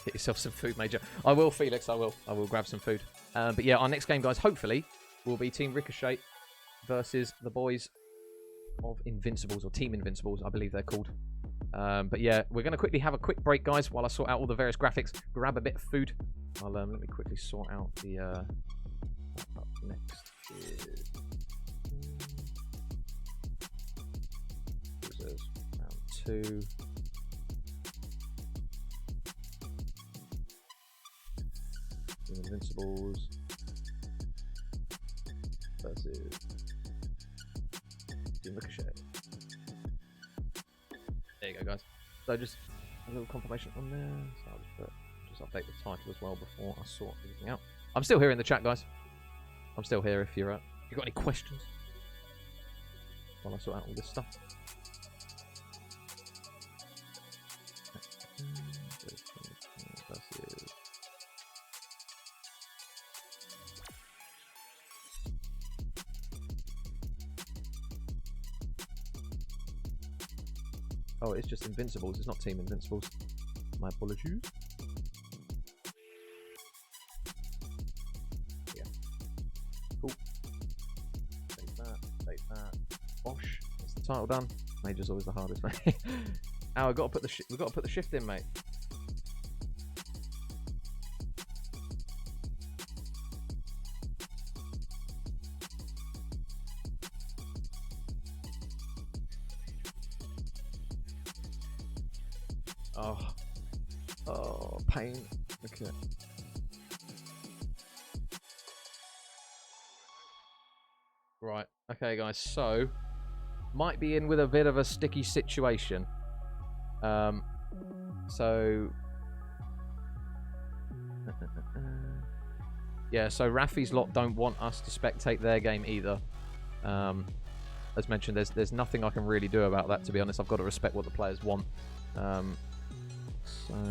[SPEAKER 1] Get yourself some food, Major. I will, Felix. I will grab some food. But yeah, our next game, guys, hopefully, will be Team Ricochet versus the boys of Invincibles, or Team Invincibles, I believe they're called. But yeah, we're going to quickly have a quick break, guys, while I sort out all the various graphics. Grab a bit of food. Let me quickly sort out the... up next is... round 2. Invincibles versus Team Ricochet. There you go, guys. So just a little confirmation on there. So I'll just update the title as well before I sort everything out. I'm still here in the chat, guys. I'm still here if you've got any questions while I sort out all this stuff. Oh, it's just Invincibles. It's not Team Invincibles. My apologies. Yeah. Cool. Save that. Bosh. That's the title done. Major's always the hardest, mate. Ow, we've got to put the shift in, mate. Oh, pain. Okay. Right. Okay, guys. So, might be in with a bit of a sticky situation. Yeah, so Rafi's lot don't want us to spectate their game either. As mentioned, there's nothing I can really do about that, to be honest. I've got to respect what the players want. So...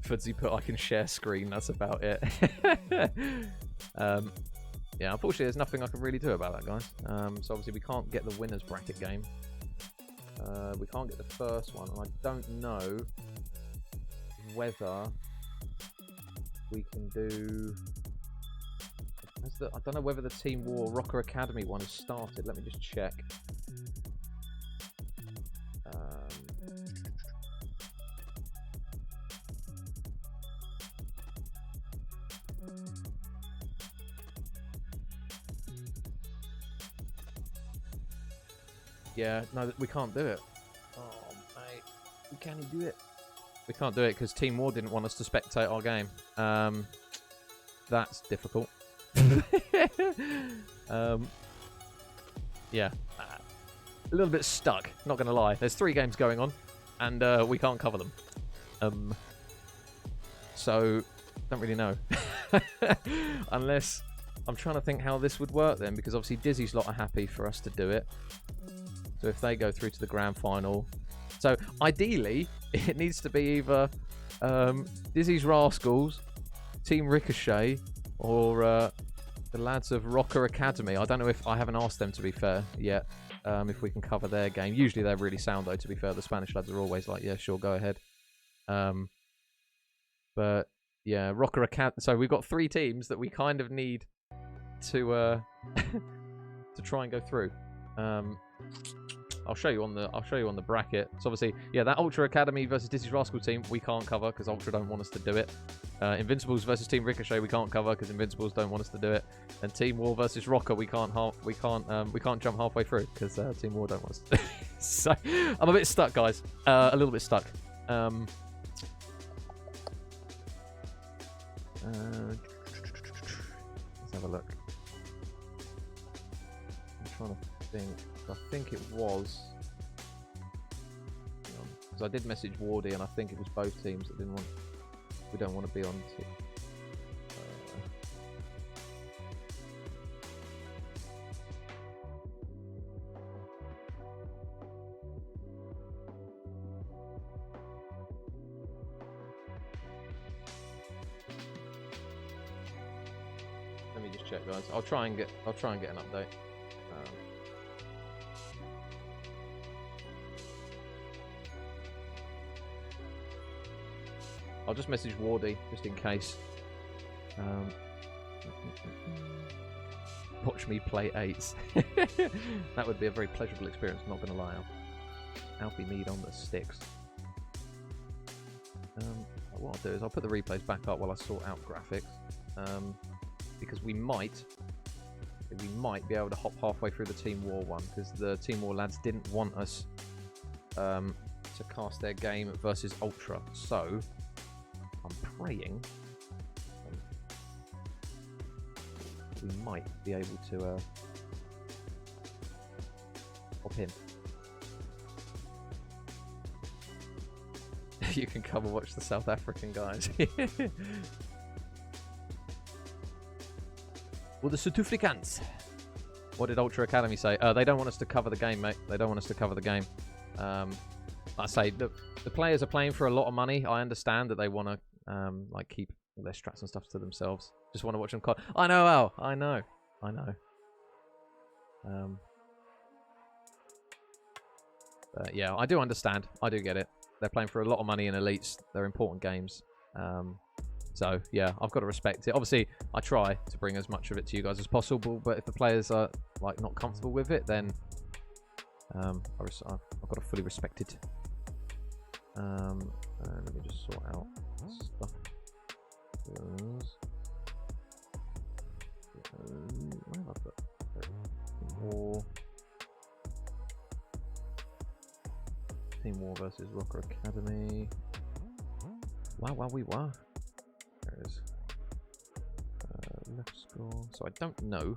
[SPEAKER 1] Foodsy put I can share screen, that's about it. Yeah, unfortunately there's nothing I can really do about that, guys. So obviously we can't get the winners bracket game. We can't get the first one, and I don't know whether we can do... I don't know whether the Team War Rocker Academy one has started. Let me just check. Yeah, no, we can't do it. Oh, mate. Can you do it? We can't do it because Team War didn't want us to spectate our game. That's difficult. Yeah. A little bit stuck, not going to lie. There's 3 games going on, and we can't cover them. So, don't really know. Unless... I'm trying to think how this would work then, because obviously Dizzy's lot are happy for us to do it. So if they go through to the grand final... So, ideally, it needs to be either Dizzy's Rascals, Team Ricochet, or the lads of Rocker Academy. I don't know if... I haven't asked them, to be fair, yet. If we can cover their game. Usually they're really sound, though, to be fair. The Spanish lads are always like, yeah, sure, go ahead. But, yeah, Rocker Academy... So we've got 3 teams that we kind of need to to try and go through. I'll show you on the bracket. So obviously, yeah, that Ultra Academy versus Dizzy's Rascal team we can't cover because Ultra don't want us to do it. Invincibles versus Team Ricochet we can't cover because Invincibles don't want us to do it. And Team War versus Rocker we can't jump halfway through because Team War don't want us to do it. So I'm a bit stuck, guys. A little bit stuck. Let's have a look. I'm trying to think. I think it was... Because I did message Wardy, and I think it was both teams that didn't want... We don't want to be on... Let me just check, guys. I'll try and get an update. I'll just message Wardy just in case. Watch me play 8s. That would be a very pleasurable experience, not going to lie. Alfie Mead on the sticks. What I'll do is I'll put the replays back up while I sort out graphics. Because we might be able to hop halfway through the Team War one, because the Team War lads didn't want us to cast their game versus Ultra. So I'm praying we might be able to hop in. You can come and watch the South African guys. Well, the South Africans. What did Ultra Academy say? They don't want us to cover the game, mate. They don't want us to cover the game. Like I say, the players are playing for a lot of money. I understand that they want to like keep all their strats and stuff to themselves. Just want to watch them. I know, Al. I know. But yeah, I do understand. I do get it. They're playing for a lot of money in elites. They're important games. So yeah, I've got to respect it. Obviously, I try to bring as much of it to you guys as possible. But if the players are like not comfortable with it, then I've got to fully respect it. Let me just sort out stuff. Where have I put? Team War versus Rocker Academy. Wow. There it is. Left score. So I don't know.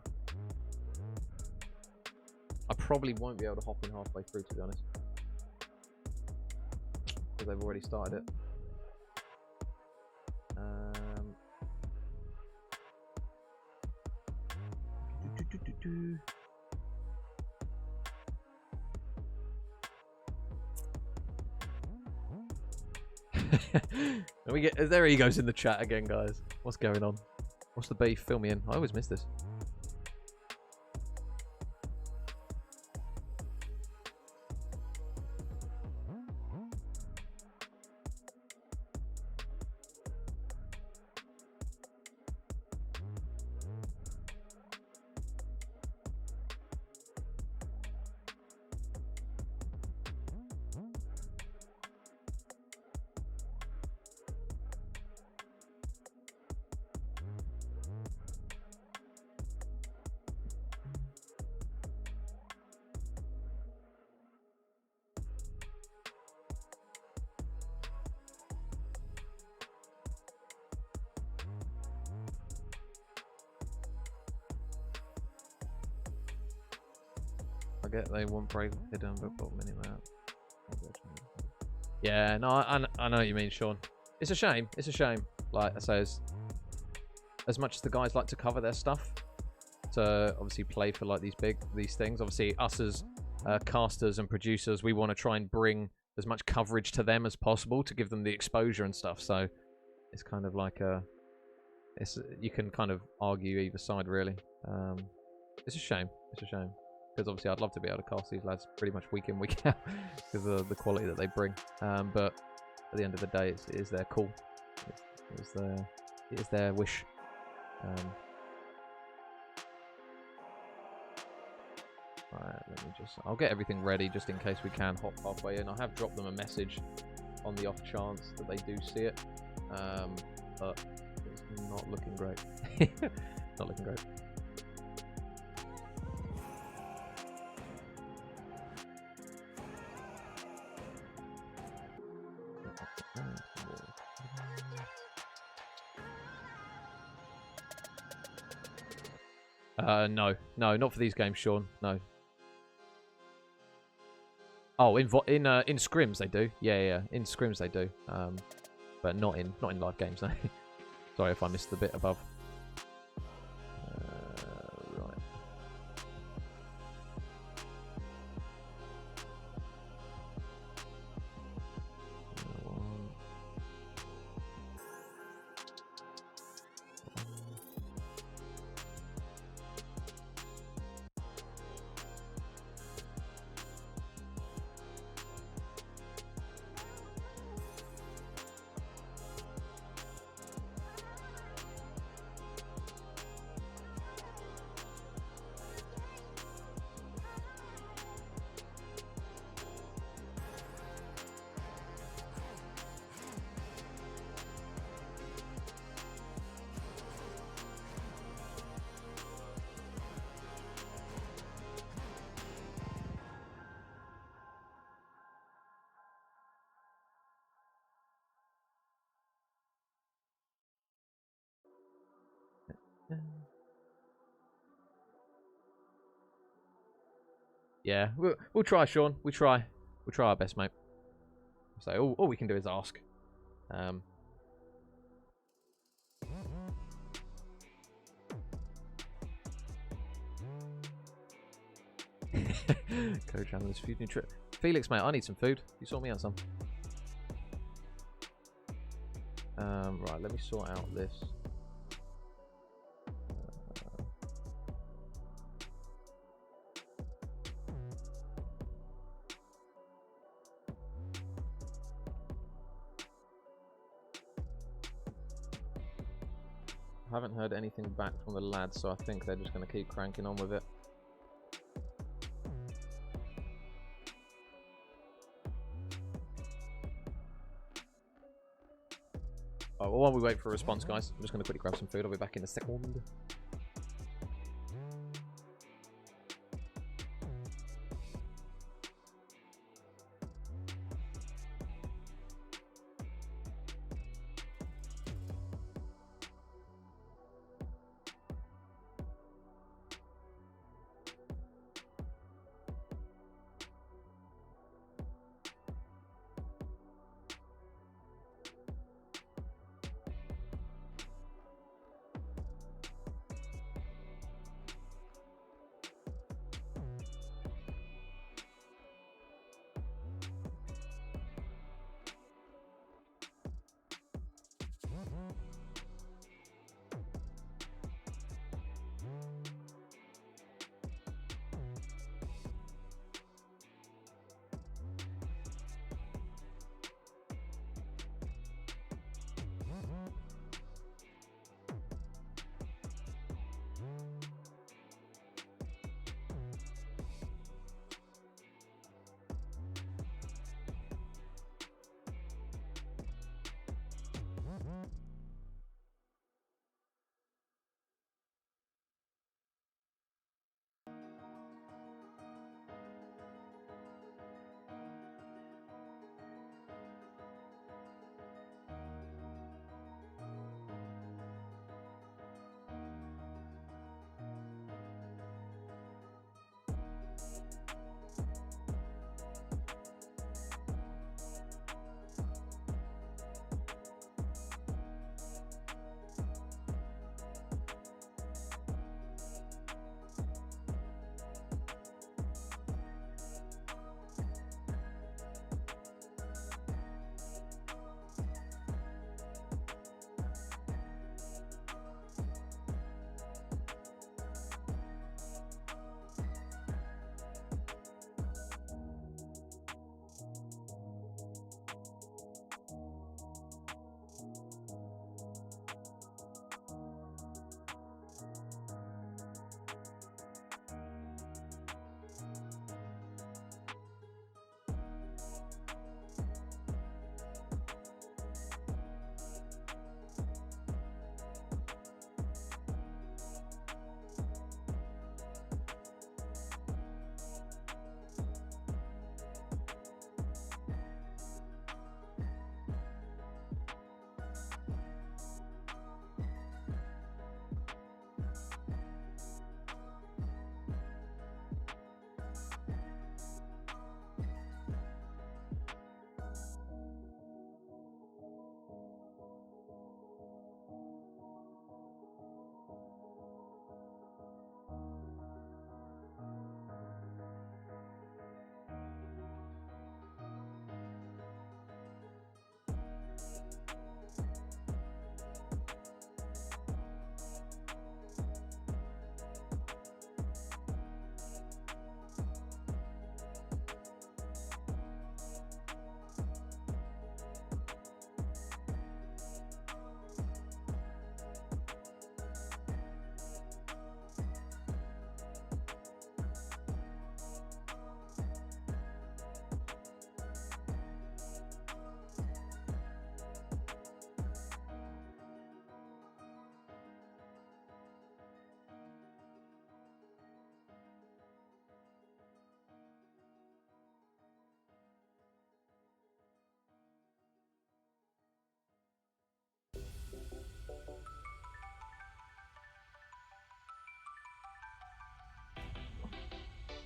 [SPEAKER 1] I probably won't be able to hop in halfway through, to be honest, because they've already started it. There he goes in the chat again, guys. What's going on? What's the beef? Fill me in. I always miss this. get they want Brave hidden, but put mini map. Yeah, no, I know what you mean, Sean. It's a shame. It's a shame. Like I say, as much as the guys like to cover their stuff, to obviously play for like these things. Obviously, us as casters and producers, we want to try and bring as much coverage to them as possible to give them the exposure and stuff. So it's kind of like you can kind of argue either side, really. It's a shame. It's a shame because obviously I'd love to be able to cast these lads pretty much week in, week out because of the quality that they bring. But at the end of the day, it is their call. It is their wish. Right, I'll get everything ready just in case we can hop halfway in. I have dropped them a message on the off chance that they do see it, but it's not looking great. Not looking great. No, not for these games, Sean. No. Oh, in scrims they do. Yeah. In scrims they do. But not in live games. No. Sorry if I missed the bit above. Right. Yeah, we'll try, Sean. We'll try our best, mate. So all we can do is ask. Coach Hamlin's food nutrition. Felix, mate, I need some food. You sort me out some. Right, let me sort out this. I haven't heard anything back from the lads, so I think they're just going to keep cranking on with it. Oh, well, while we wait for a response, guys, I'm just going to quickly grab some food. I'll be back in a second.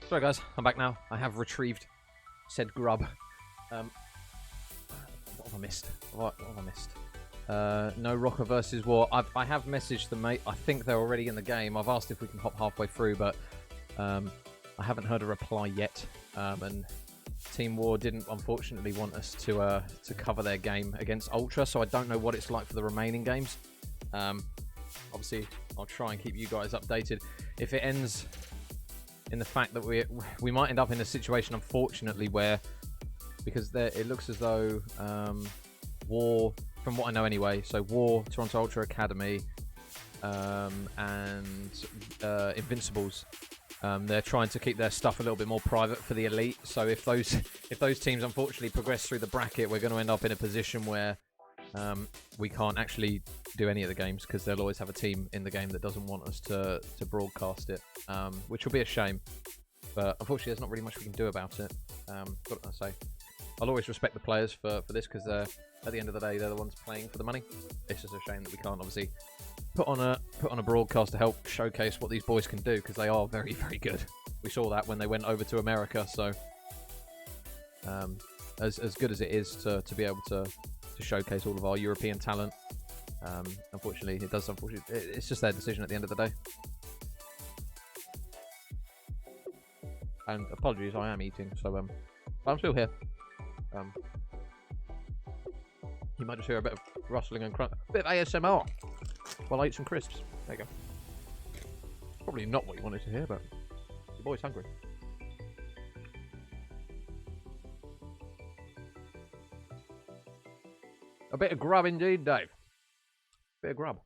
[SPEAKER 1] Sorry guys, I'm back now. I have retrieved said grub. What have I missed? What have I missed? No Rocker versus War. I have messaged them, mate. I think they're already in the game. I've asked if we can hop halfway through, but I haven't heard a reply yet. And Team War didn't, unfortunately, want us to cover their game against Ultra, so I don't know what it's like for the remaining games. Obviously, I'll try and keep you guys updated. If it ends in the fact that we might end up in a situation, unfortunately, where, because it looks as though War, from what I know anyway, so War, Toronto Ultra Academy, and Invincibles, they're trying to keep their stuff a little bit more private for the elite. So if those teams unfortunately progress through the bracket, we're going to end up in a position where we can't actually do any of the games, because they'll always have a team in the game that doesn't want us to broadcast it, which will be a shame. But unfortunately, there's not really much we can do about it. What can I say? I'll always respect the players for this, because at the end of the day, they're the ones playing for the money. It's just a shame that we can't obviously put on a broadcast to help showcase what these boys can do, because they are very, very good. We saw that when they went over to America. So as good as it is to be able to showcase all of our European talent, unfortunately, it's just their decision at the end of the day. And apologies, I am eating, so but I'm still here. You might just hear a bit of rustling and crunch, a bit of ASMR while I eat some crisps. There you go. Probably not what you wanted to hear, but your boy's hungry. A bit of grub indeed, Dave. Bit of grub.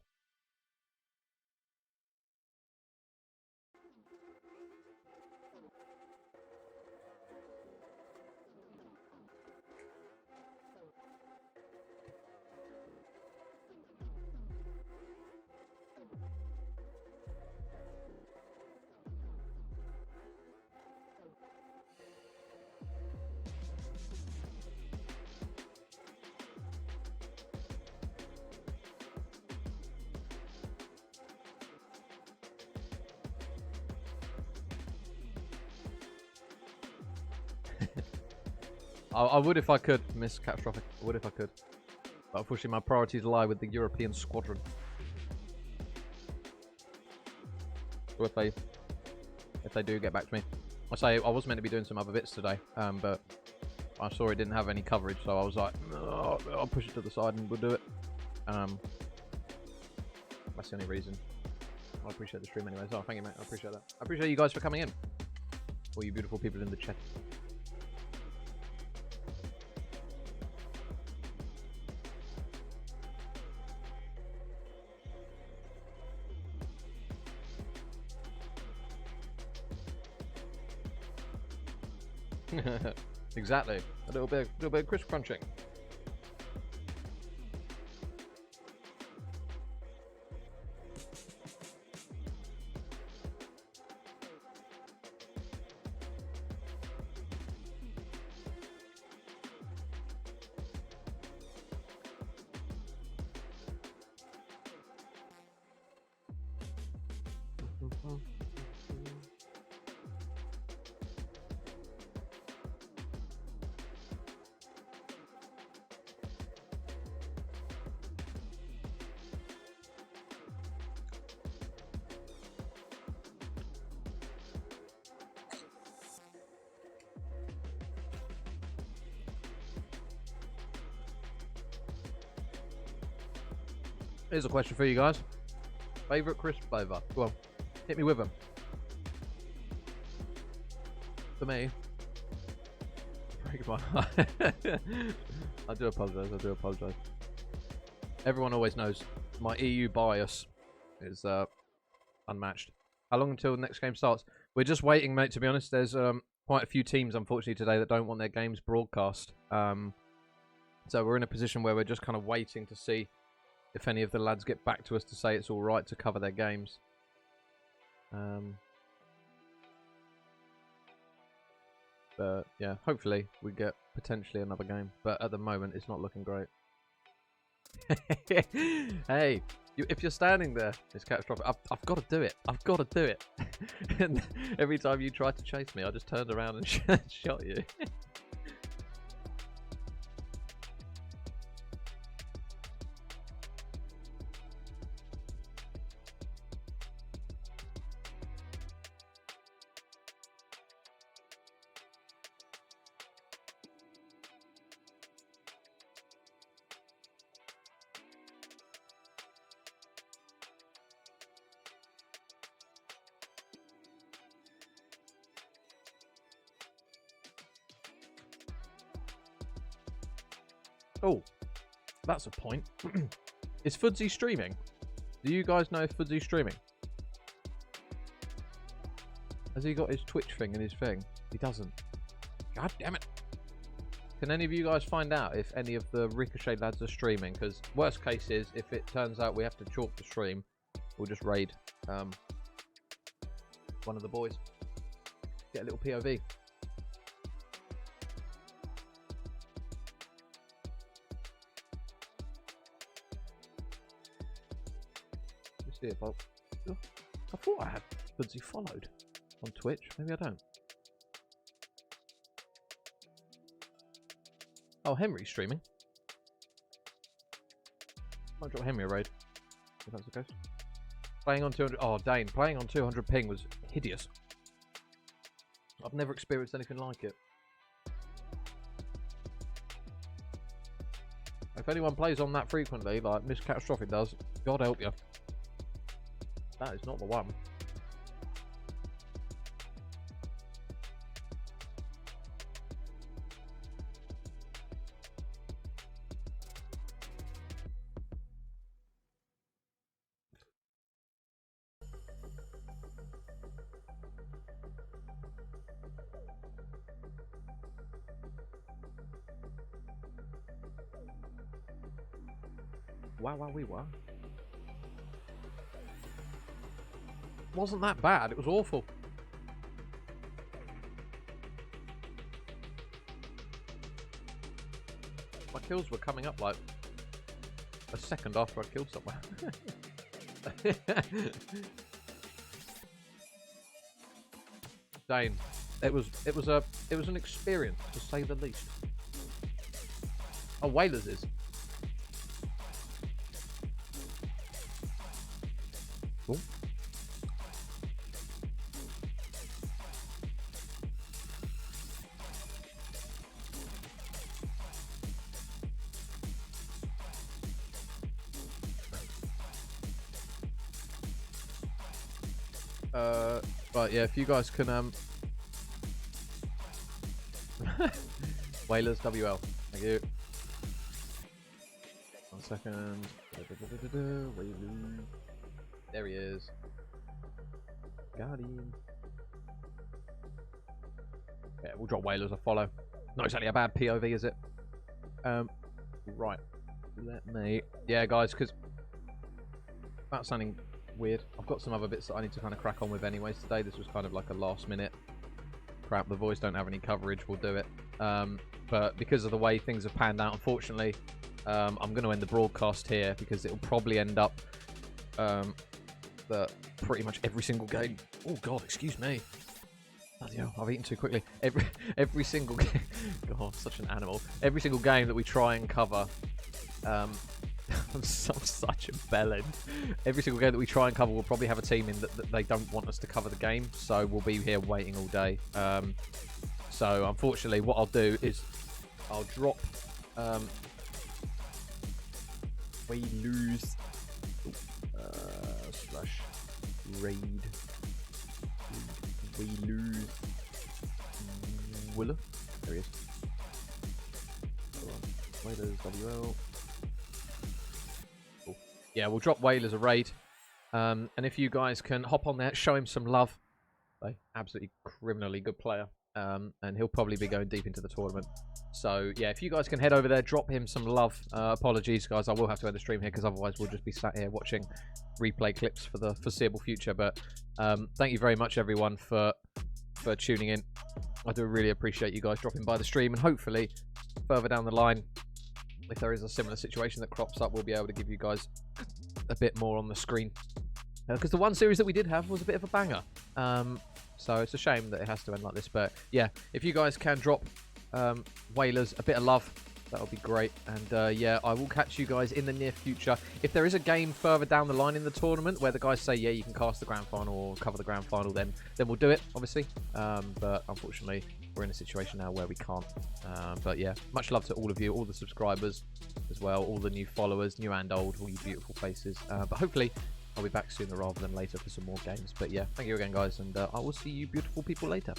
[SPEAKER 1] I would if I could, Miss Catastrophic. I would if I could. But unfortunately, my priorities lie with the European squadron. So if they do get back to me, I say I was meant to be doing some other bits today, but I saw it didn't have any coverage, so I was like, oh, I'll push it to the side and we'll do it. That's the only reason. I appreciate the stream anyway. So thank you, mate. I appreciate that. I appreciate you guys for coming in. All you beautiful people in the chat. Exactly. A little bit of crisp crunching. Here's a question for you guys. Favorite crisp flavor? Well, hit me with them. For me, break my heart. I do apologise. Everyone always knows my EU bias is unmatched. How long until the next game starts? We're just waiting, mate, to be honest. There's quite a few teams, unfortunately, today that don't want their games broadcast. So we're in a position where we're just kind of waiting to see if any of the lads get back to us to say it's all right to cover their games. But yeah, hopefully we get potentially another game. But at the moment, it's not looking great. Hey, If you're standing there, it's catastrophic. I've got to do it. I've got to do it. And every time you tried to chase me, I just turned around and shot you. Oh, that's a point. Is Foodsy streaming? Do you guys know if Foodsy's streaming? Has he got his Twitch thing in his thing? He doesn't. God damn it. Can any of you guys find out if any of the Ricochet lads are streaming? Because worst case is, if it turns out we have to chalk the stream, we'll just raid one of the boys. Get a little POV. See if I thought I had Foodsy followed on Twitch. Maybe I don't. Oh, Henry's streaming. Might drop Henry a raid, if that's the case. Playing on 200. Oh, Dane, playing on 200 ping was hideous. I've never experienced anything like it. If anyone plays on that frequently, like Miss Catastrophic does, God help you. That is not the one. Wow, we were. Wasn't that bad, it was awful. My kills were coming up like a second after I killed someone. Dane, it was an experience to say the least. Oh, Whalers is. Cool. Right, yeah, if you guys can Whalers WL, thank you. 1 second. Whalers. There he is. Got him. Yeah, we'll drop Whalers a follow. Not exactly a bad POV, is it? Right. Let me. Yeah, guys, because that's sounding weird. I've got some other bits that I need to kind of crack on with anyways today. This was kind of like a last minute crap. The boys don't have any coverage, we'll do it. But because of the way things have panned out, unfortunately, I'm going to end the broadcast here because it'll probably end up that pretty much every single game. Oh god, excuse me. Bloody hell, I've eaten too quickly. Every single game. God, such an animal. Every single game that we try and cover. I'm such a bellend. Every single game that we try and cover will probably have a team in that they don't want us to cover the game, so we'll be here waiting all day. So unfortunately, what I'll do is I'll drop. We lose. Slash raid. We lose. Willa. There he is. Whalers WL. Cool. Yeah, we'll drop Whalers a raid. And if you guys can hop on there, show him some love. Absolutely criminally good player. And he'll probably be going deep into the tournament. So yeah, if you guys can head over there, drop him some love. Apologies guys, I will have to end the stream here because otherwise we'll just be sat here watching replay clips for the foreseeable future. But thank you very much everyone for tuning in. I do really appreciate you guys dropping by the stream, and hopefully further down the line, if there is a similar situation that crops up, we'll be able to give you guys a bit more on the screen. Because the one series that we did have was a bit of a banger. So it's a shame that it has to end like this. But yeah, if you guys can drop Whalers a bit of love, that would be great. And yeah, I will catch you guys in the near future. If there is a game further down the line in the tournament where the guys say, yeah, you can cast the grand final or cover the grand final, then we'll do it, obviously. But unfortunately, we're in a situation now where we can't. But yeah, much love to all of you, all the subscribers as well, all the new followers, new and old, all you beautiful faces. But hopefully, I'll be back sooner rather than later for some more games. But yeah, thank you again, guys, and I will see you beautiful people later.